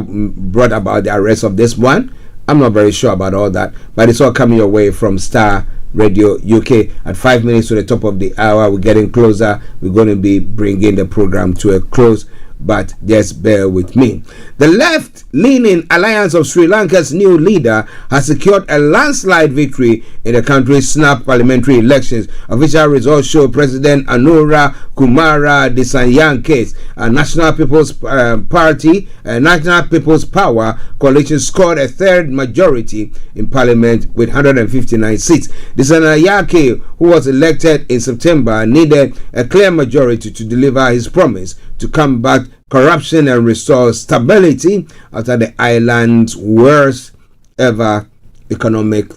brought about the arrest of this one? I'm not very sure about all that, but it's all coming your way from Starr Radio UK. At 5 minutes to the top of the hour, we're getting closer. We're going to be bringing the program to a close, but just bear with me. The left-leaning alliance of Sri Lanka's new leader has secured a landslide victory in the country's snap parliamentary elections. Official results show President Anura Kumara Dissanyanke's National People's Party, National People's Power coalition scored a third majority in parliament with 159 seats. Dissanyanke, who was elected in September, needed a clear majority to deliver his promise to combat corruption and restore stability after the island's worst ever economic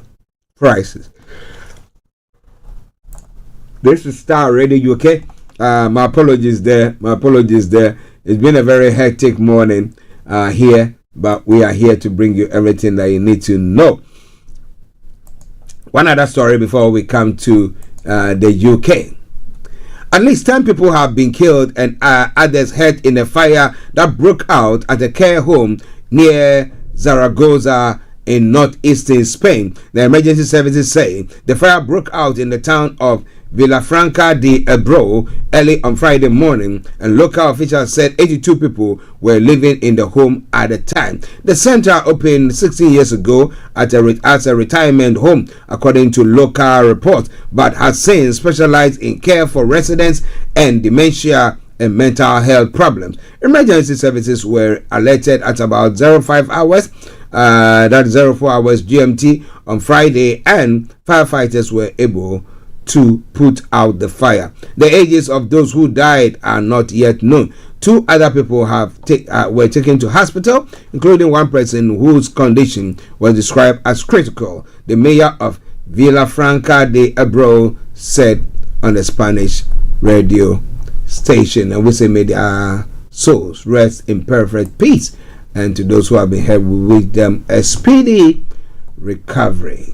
crisis. This is Starr Radio UK. My apologies there. It's been a very hectic morning here, but we are here to bring you everything that you need to know. One other story before we come to the UK. At least 10 people have been killed and others hurt in a fire that broke out at a care home near Zaragoza in northeastern Spain. The emergency services say the fire broke out in the town of Villafranca de Ebro early on Friday morning, and local officials said 82 people were living in the home at the time. The center opened 16 years ago as a retirement home, according to local reports, but has since specialized in care for residents and dementia and mental health problems. Emergency services were alerted at about 05 hours, that's 04 hours GMT on Friday, and firefighters were able to put out the fire. The ages of those who died are not yet known. 2 other people were taken to hospital, including one person whose condition was described as critical. The mayor of Villafranca de Ebro said on the Spanish radio station, and we say, may their souls rest in perfect peace, and to those who have been hurt, we wish them a speedy recovery.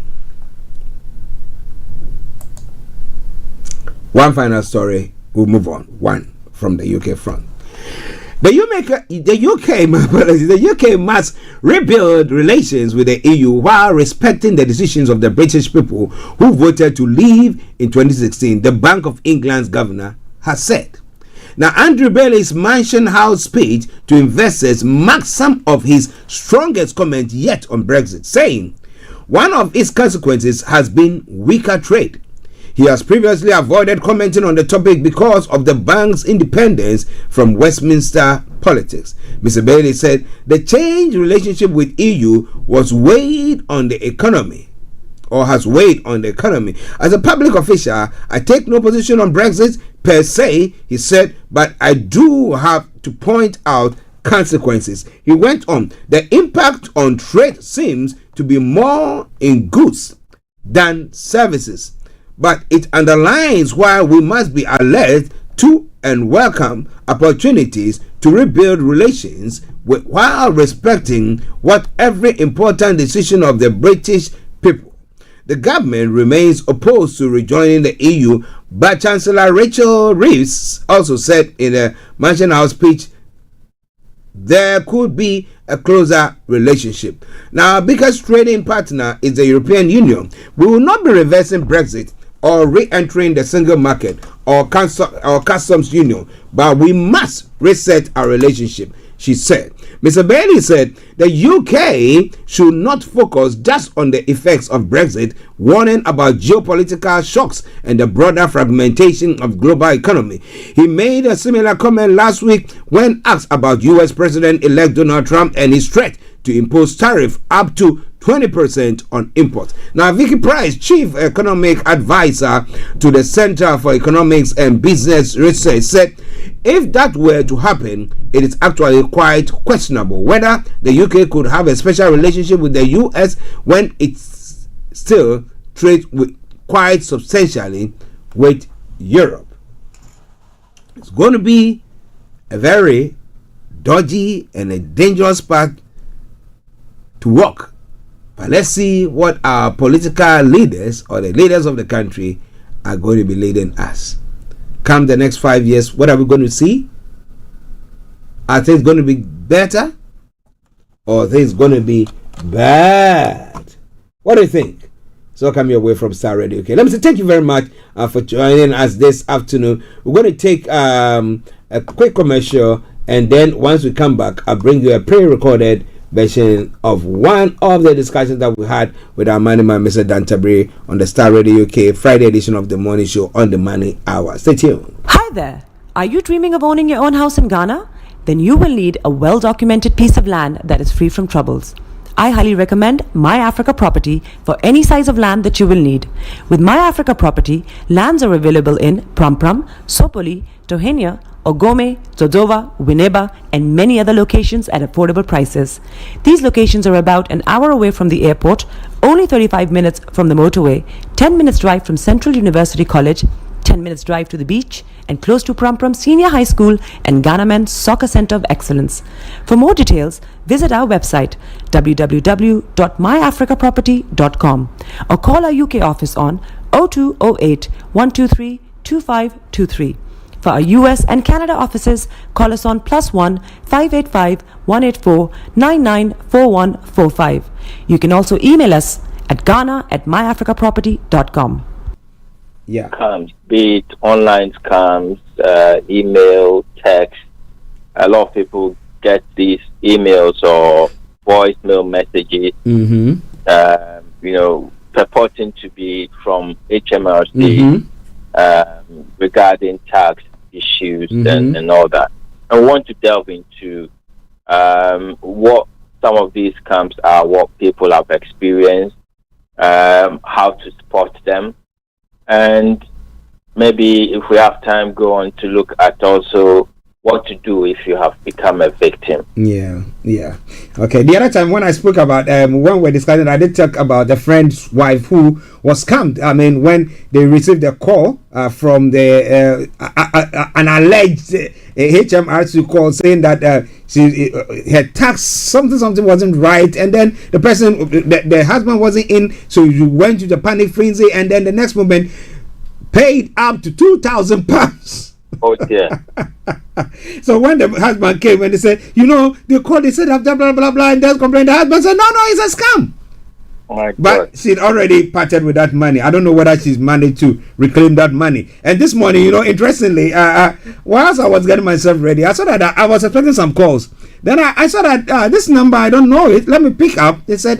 One final story, we'll move on. One from the UK front. The UK must rebuild relations with the EU while respecting the decisions of the British people who voted to leave in 2016, the Bank of England's governor has said. Now, Andrew Bailey's Mansion House speech to investors marks some of his strongest comments yet on Brexit, saying one of its consequences has been weaker trade. He has previously avoided commenting on the topic because of the bank's independence from Westminster politics. Mr. Bailey said the changed relationship with EU was weighed on the economy, or has weighed on the economy. As a public official, I take no position on Brexit per se, he said, but I do have to point out consequences. He went on, the impact on trade seems to be more in goods than services, but it underlines why we must be alert to and welcome opportunities to rebuild relations while respecting what every important decision of the British people. The government remains opposed to rejoining the EU, but Chancellor Rachel Reeves also said in a Mansion House speech there could be a closer relationship. Now, our biggest trading partner is the European Union. We will not be reversing Brexit or re-entering the single market or customs union, but we must reset our relationship, she said. Mr. Bailey said the UK should not focus just on the effects of Brexit, warning about geopolitical shocks and the broader fragmentation of global economy. He made a similar comment last week when asked about US President-elect Donald Trump and his threat to impose tariff up to 20% on imports. Now, Vicky Price, Chief Economic Advisor to the Center for Economics and Business Research, said if that were to happen, it is actually quite questionable whether the UK could have a special relationship with the US when it still trades quite substantially with Europe. It's going to be a very dodgy and a dangerous path to walk. But let's see what our political leaders or the leaders of the country are going to be leading us. Come the next 5 years, what are we going to see? Are things going to be better? Or are things going to be bad? What do you think? So come your way from Starr Radio. Okay, let me say thank you very much for joining us this afternoon. We're going to take a quick commercial, and then once we come back, I'll bring you a pre-recorded version of one of the discussions that we had with our money man, Mr. Dan Tabiri, on the Starr Radio UK Friday edition of the morning show on the Money Hour. Stay tuned. Hi there. Are you dreaming of owning your own house in Ghana? Then you will need a well-documented piece of land that is free from troubles. I highly recommend My Africa Property for any size of land that you will need. With My Africa Property, lands are available in Pram, Sopoli, Tohenia, Ogome, Dodova, Winneba, and many other locations at affordable prices. These locations are about an hour away from the airport, only 35 minutes from the motorway, 10 minutes drive from Central University College, 10 minutes drive to the beach, and close to Pram Senior High School and Ghana Men's Soccer Center of Excellence. For more details, visit our website www.myafricaproperty.com or call our UK office on 0208 123 2523. For our US and Canada offices, call us on +1 585 184 994145. You can also email us at ghana@myafricaproperty.com. Yeah. Scams, be it online scams, email, text. A lot of people get these emails or voicemail messages, purporting to be from HMRC regarding tax issues and all that. I want to delve into what some of these scams are, what people have experienced, how to spot them, and maybe if we have time, go on to look at also what to do if you have become a victim. Yeah. Okay. The other time when I spoke about when we're discussing, I did talk about the friend's wife who was scammed. I mean, when they received a call from the an alleged HMRC call saying that her tax something wasn't right, and then the person, the husband wasn't in, so you went to the panic frenzy, and then the next moment paid up to £2,000. Oh dear. So when the husband came and they said, they called, they said blah blah blah blah, and there's complaint. The husband said, no, it's a scam. Oh my But God. she'd already parted with that money. I don't know whether she's managed to reclaim that money. And this morning, interestingly, whilst I was getting myself ready, I saw that I was expecting some calls. Then I saw that this number, I don't know it. Let me pick up. They said,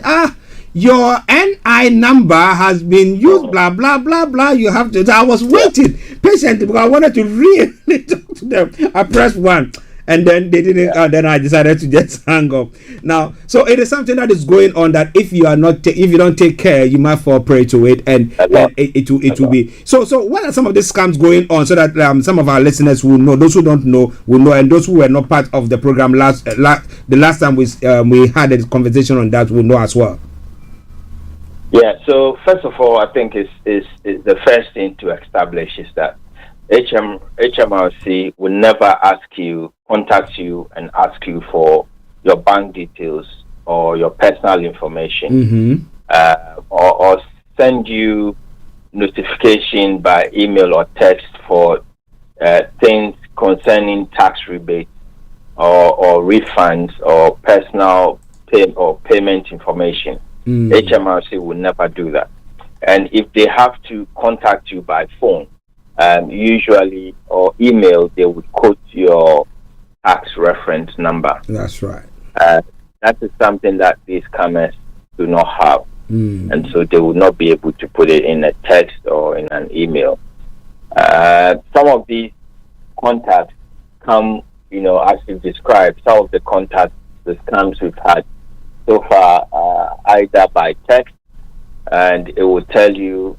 your NI number has been used, blah, blah, blah, blah. You have to. I was waiting patiently because I wanted to really talk to them. I pressed 1 and then they didn't. Then I decided to just hang up. Now, so it is something that is going on that if you are not, if you don't take care, you might fall prey to it, and it will be. So what are some of these scams going on so that some of our listeners will know, those who don't know will know, and those who were not part of the program the last time we had a conversation on that will know as well. Yeah, so first of all, I think is the first thing to establish is that HMRC will never contact you and ask you for your bank details or your personal information, or send you notification by email or text for things concerning tax rebates or refunds or personal payment information. HMRC will never do that. And if they have to contact you by phone, usually, or email, they would quote your tax reference number. That's right. That is something that these scammers do not have. And so they will not be able to put it in a text or in an email. Some of these contacts come, as you've described, some of the contacts, the scams we've had so far, either by text, and it will tell you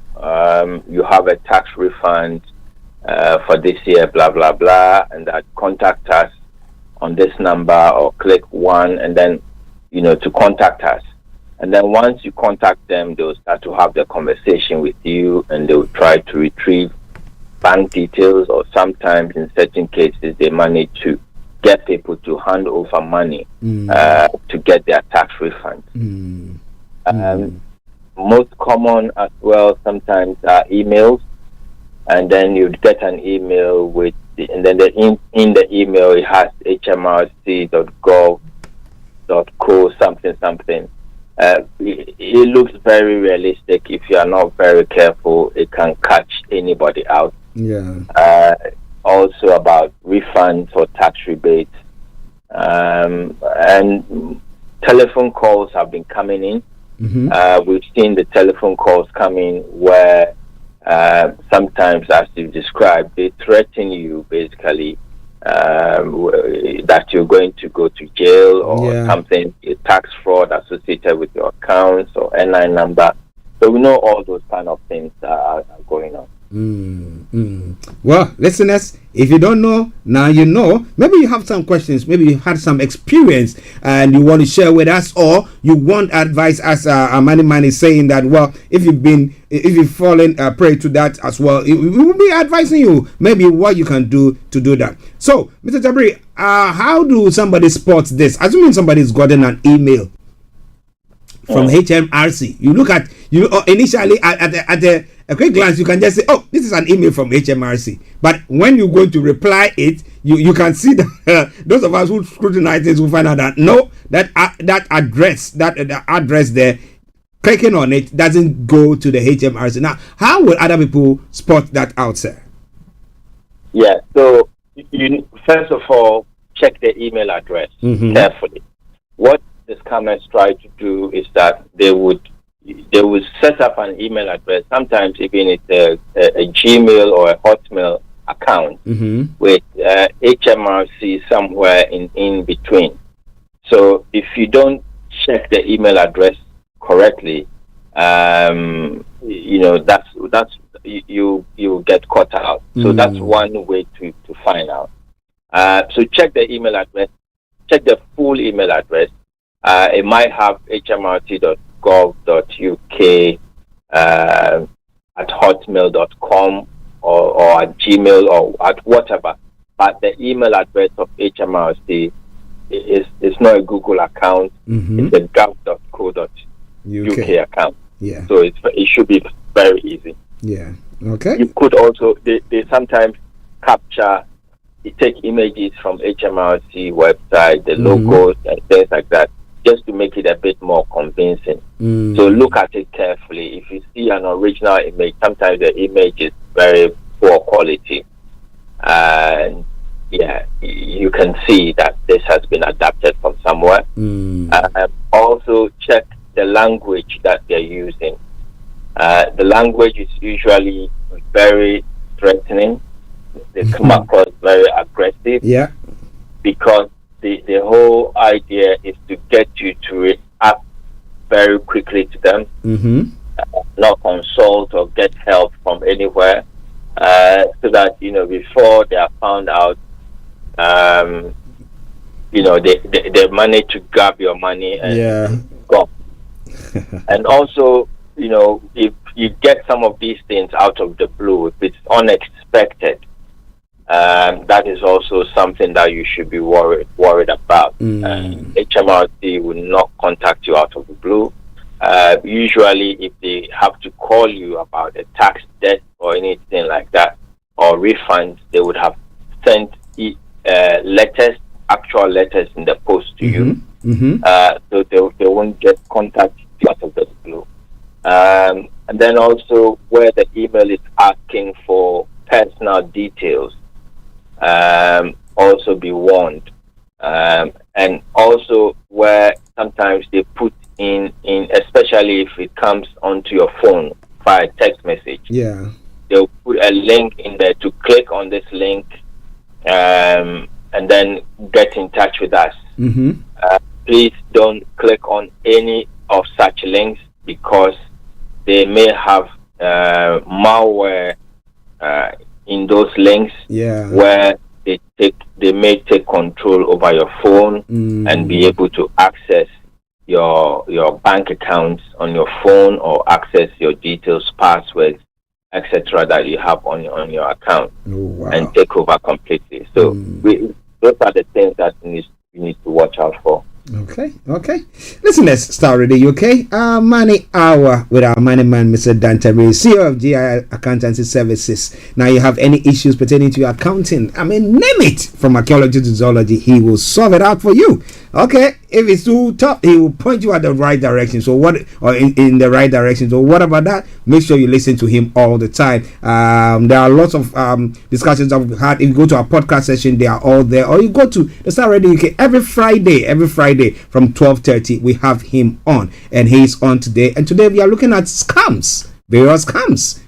you have a tax refund for this year, blah blah blah, and that contact us on this number or click 1, and then to contact us. And then once you contact them, they'll start to have the conversation with you, and they'll try to retrieve bank details, or sometimes in certain cases they manage to get people to hand over money to get their tax refund. Most common as well sometimes are emails, and then you'd get an email with and then in the email it has hmrc.gov.co something. It looks very realistic. If you are not very careful, it can catch anybody out. Also about refunds or tax rebates, and telephone calls have been coming in. We've seen the telephone calls coming where sometimes, as you described, they threaten you basically that you're going to go to jail or something, tax fraud associated with your accounts or NI number. So we know all those kind of things are going on. Well, listeners, if you don't know, now you know. Maybe you have some questions, maybe you had some experience and you want to share with us, or you want advice, as Amani is saying that, well, if you've fallen prey to that as well, we will be advising you maybe what you can do to do that. So, Mr. Tabiri, how do somebody spot this? Assuming somebody's gotten an email from HMRC, you look at initially at a quick glance, you can just say, oh, this is an email from HMRC. But when you go to reply it, you can see that those of us who scrutinize this will find out that no, that address, the address there, clicking on it doesn't go to the HMRC. Now, how will other people spot that out, sir? Yeah, so you first of all, check the email address carefully. What the scammers try to do is that they would set up an email address, sometimes even it's a Gmail or a Hotmail account with HMRC somewhere in between. So if you don't check the email address correctly, that's you get caught out. So that's one way to find out. So check the email address, check the full email address. It might have hmrt.gov.uk at hotmail.com or at Gmail or at whatever. But the email address of HMRC is not a Google account. It's a gov.co.uk account. Yeah. So it should be very easy. Yeah. Okay. You could also they sometimes take images from HMRC website, the logos and things like that, just to make it a bit more convincing. So look at it carefully. If you see an original image, sometimes the image is very poor quality, and you can see that this has been adapted from somewhere. Also check the language that they're using. The language is usually very threatening. They come across very aggressive. Yeah. Because the whole idea is to get you to react very quickly to them, not consult or get help from anywhere, so that before they are found out, they manage to grab your money and go. And also, if you get some of these things out of the blue, if it's unexpected, that is also something that you should be worried about. HMRC will not contact you out of the blue. Usually, if they have to call you about a tax debt or anything like that, or refunds, they would have sent letters, actual letters in the post to you. So they won't get contact you out of the blue. And then also where the email is asking for personal details, also be warned. And also where sometimes they put in, especially if it comes onto your phone via text message, they'll put a link in there to click on this link, and then get in touch with us. Please don't click on any of such links, because they may have malware in those links, where they may take control over your phone and be able to access your bank accounts on your phone, or access your details, passwords, etc. that you have on your account, and take over completely. So those are the things that we need to watch out for. Okay. Listeners, Starr Radio UK, Money Hour with our money man, Mr. Tabiri, CEO of GI Accountancy Services. Now, you have any issues pertaining to your accounting, name it, from archaeology to zoology, he will solve it out for you. Okay, if it's too tough, he will point you at the right direction. So in the right direction. So what about that? Make sure you listen to him all the time. There are lots of discussions that we've had. If you go to our podcast session, they are all there. Or you go to the Starr Radio UK every Friday from 12:30. We have him on, and he's on today. And today we are looking at scams, various scams.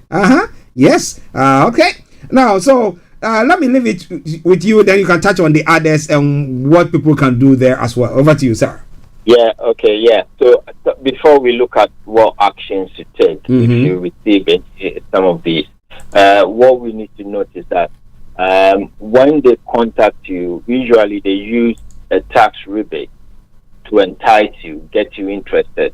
Yes. Okay. Now, so. Let me leave it with you, then you can touch on the others and what people can do there as well. Over to you, sir. Yeah, okay, yeah. So before we look at what actions to take if you receive some of these, what we need to note is that when they contact you, usually they use a tax rebate to entice you, get you interested.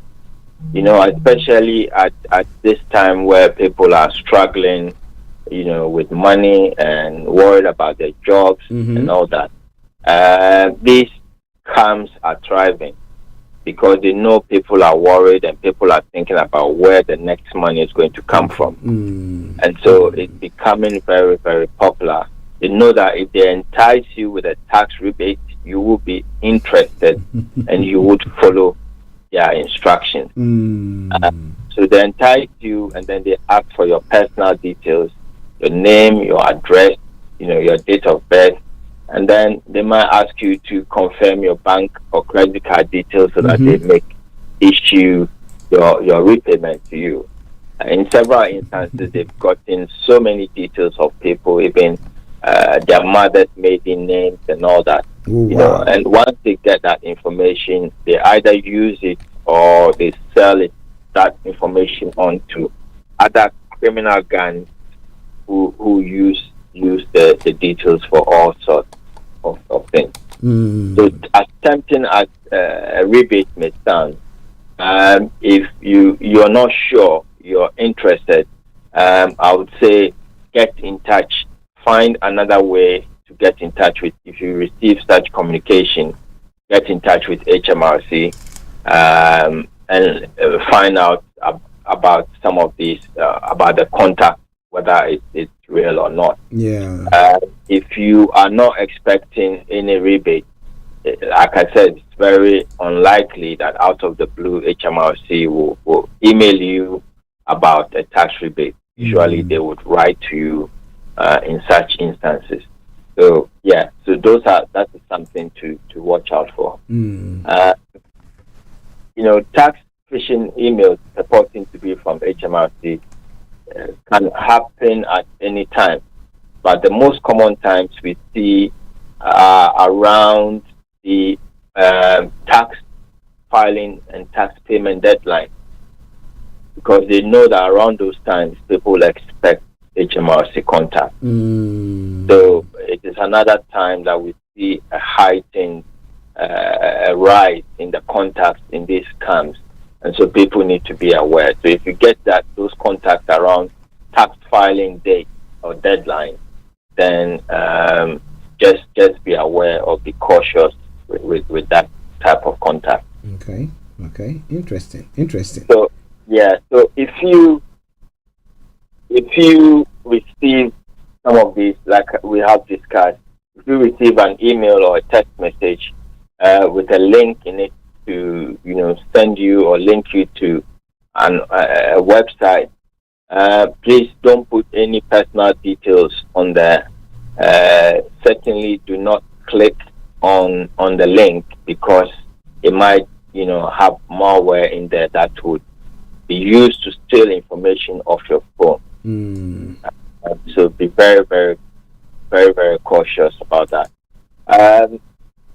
Especially at this time where people are struggling, with money and worried about their jobs and all that. These scams are thriving. because they know people are worried and people are thinking about where the next money is going to come from. And so it's becoming very, very popular. They know that if they entice you with a tax rebate, you will be interested and you would follow their instructions. So they entice you, and then they ask for your personal details, your name, your address, your date of birth, and then they might ask you to confirm your bank or credit card details so that they make issue your repayment to you. In several instances, they've gotten so many details of people, even their mother's maiden names and all that. And once they get that information, they either use it or they sell that information on to other criminal gangs who use the details for all sorts of things. So as tempting as a rebate may sound, if you're not sure, you're interested, I would say get in touch. Find another way to get in touch with. If you receive such communication, get in touch with HMRC and find out about some of these, about the contact, whether it's real or not. If you are not expecting any rebate, like I said, it's very unlikely that out of the blue HMRC will email you about a tax rebate. Usually they would write to you in such instances. So that is something to watch out for. Tax phishing emails purporting to be from HMRC can happen at any time, but the most common times we see around the tax filing and tax payment deadline, because they know that around those times people expect HMRC contact. So it is another time that we see a heightened rise in the contacts in these scams, and so people need to be aware. So if you get those contacts around tax filing date or deadline, then just be aware or be cautious with that type of contact. Okay. Interesting. So if you receive some of these, like we have discussed, if you receive an email or a text message with a link in it to send you or link you to a website, please don't put any personal details on there. Certainly do not click on the link, because it might have malware in there that would be used to steal information off your phone. So be very, very, very, very cautious about that.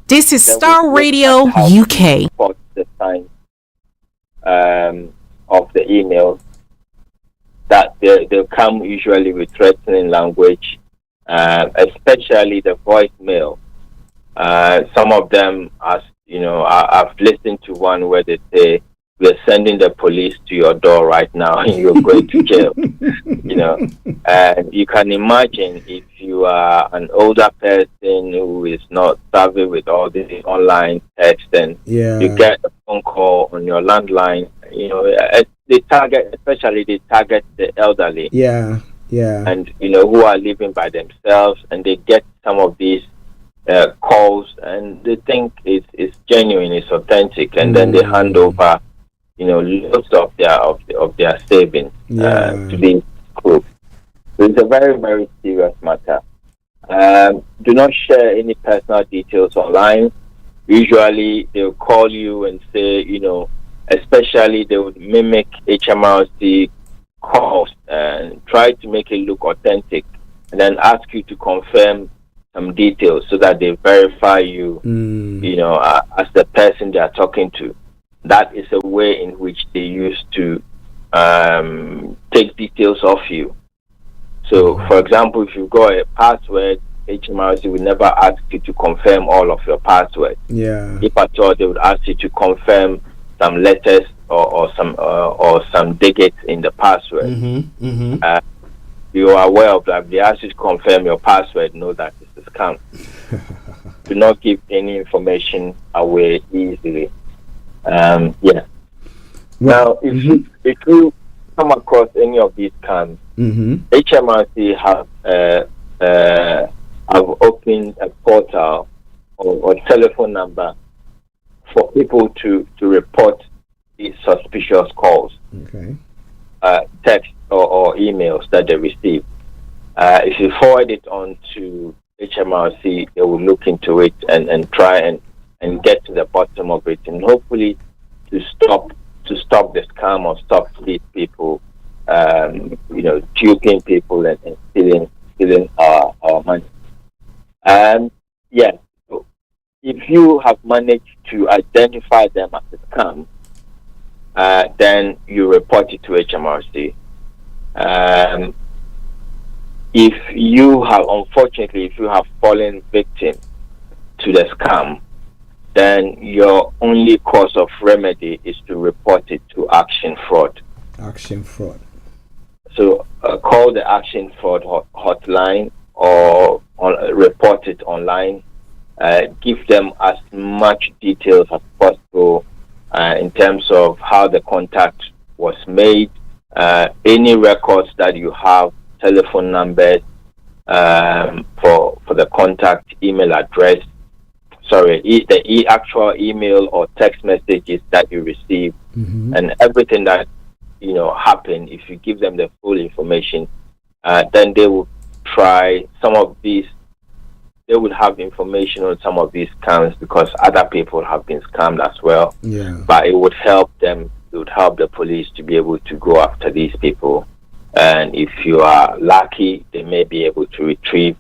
This is Starr Radio UK. The signs of the email that they'll come usually with threatening language, especially the voicemail. Some of them, I've listened to one where they say, "We're sending the police to your door right now and you're going to jail." And you can imagine if you are an older person who is not savvy with all this online text, and you get a phone call on your landline, they target the elderly. And, who are living by themselves, and they get some of these calls and they think it's genuine, it's authentic, and then they hand over loads of their savings to these groups. So it's a very, very serious matter. Do not share any personal details online. Usually they'll call you and say, especially they would mimic HMRC calls and try to make it look authentic, and then ask you to confirm some details so that they verify you, as the person they are talking to. That is a way in which they used to take details off you. So, for example, if you've got a password, HMRC would never ask you to confirm all of your passwords. If at all, they would ask you to confirm some letters or some digits in the password. You are aware of that. If they ask you to confirm your password, know that it's a scam. Do not give any information away easily. Yeah. Well, Now, if you come across any of these scams, HMRC have opened a portal or telephone number for people to report these suspicious calls, text or emails that they receive. If you forward it on to HMRC, they will look into it and try and get to the bottom of it, and hopefully to stop the scam or stop these people, duping people and stealing our money. So if you have managed to identify them as a scam, then you report it to HMRC. If you have fallen victim to the scam, then your only course of remedy is to report it to Action Fraud. Action Fraud. So call the Action Fraud hotline or report it online. Give them as much details as possible in terms of how the contact was made, any records that you have, telephone numbers for the contact, email address. The actual email or text messages that you receive, and everything that happened. If you give them the full information, then they will try some of these. They would have information on some of these scams because other people have been scammed as well. Yeah. But it would help them. It would help the police to be able to go after these people. And if you are lucky, they may be able to retrieve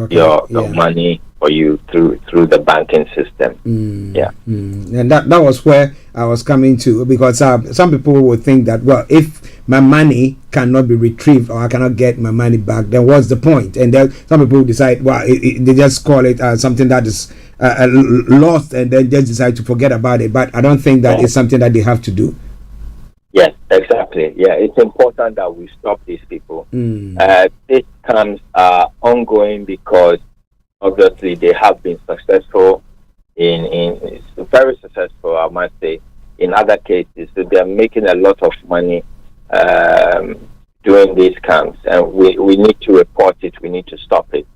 your money for you through the banking system. And that was where I was coming to, because some people would think that, well, if my money cannot be retrieved or I cannot get my money back, then what's the point? And then some people decide, well, they just call it something that is lost, and then just decide to forget about it. But I don't think that is something that they have to do. Yes, exactly. Yeah, it's important that we stop these people. These scams are ongoing because obviously they have been successful in very successful, I must say, in other cases. So they're making a lot of money doing these scams, and we need to report it. We need to stop it.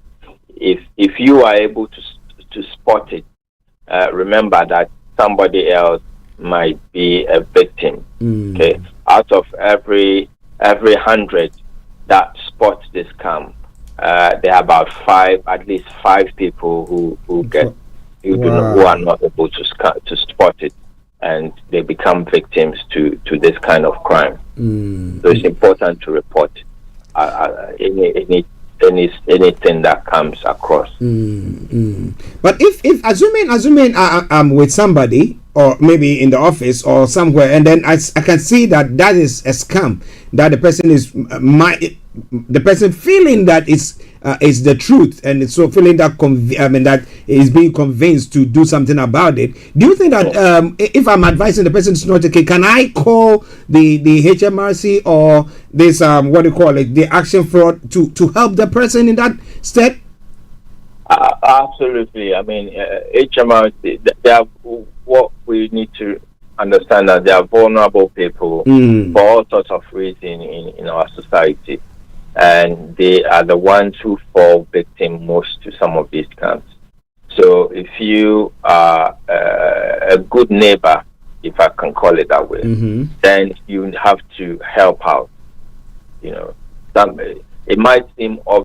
If you are able to spot it, remember that somebody else might be a victim. Okay, out of every 100 that spot this scam, there are about at least five people who are not able to spot it, and they become victims to this kind of crime. So it's important to report anything that comes across. But if assuming I'm with somebody, or maybe in the office or somewhere, and then I can see that is a scam, that the person is the person feeling that is the truth, and it's so feeling that that is being convinced to do something about it. Do you think that if I'm advising the person is not okay, can I call the HMRC or this the Action Fraud to help the person in that step? Absolutely. I mean, HMRC, they are, what we need to understand, that they are vulnerable people for all sorts of reasons in our society, and they are the ones who fall victim most to some of these scams. So if you are a good neighbor, if I can call it that way, then you have to help out. It might seem obvious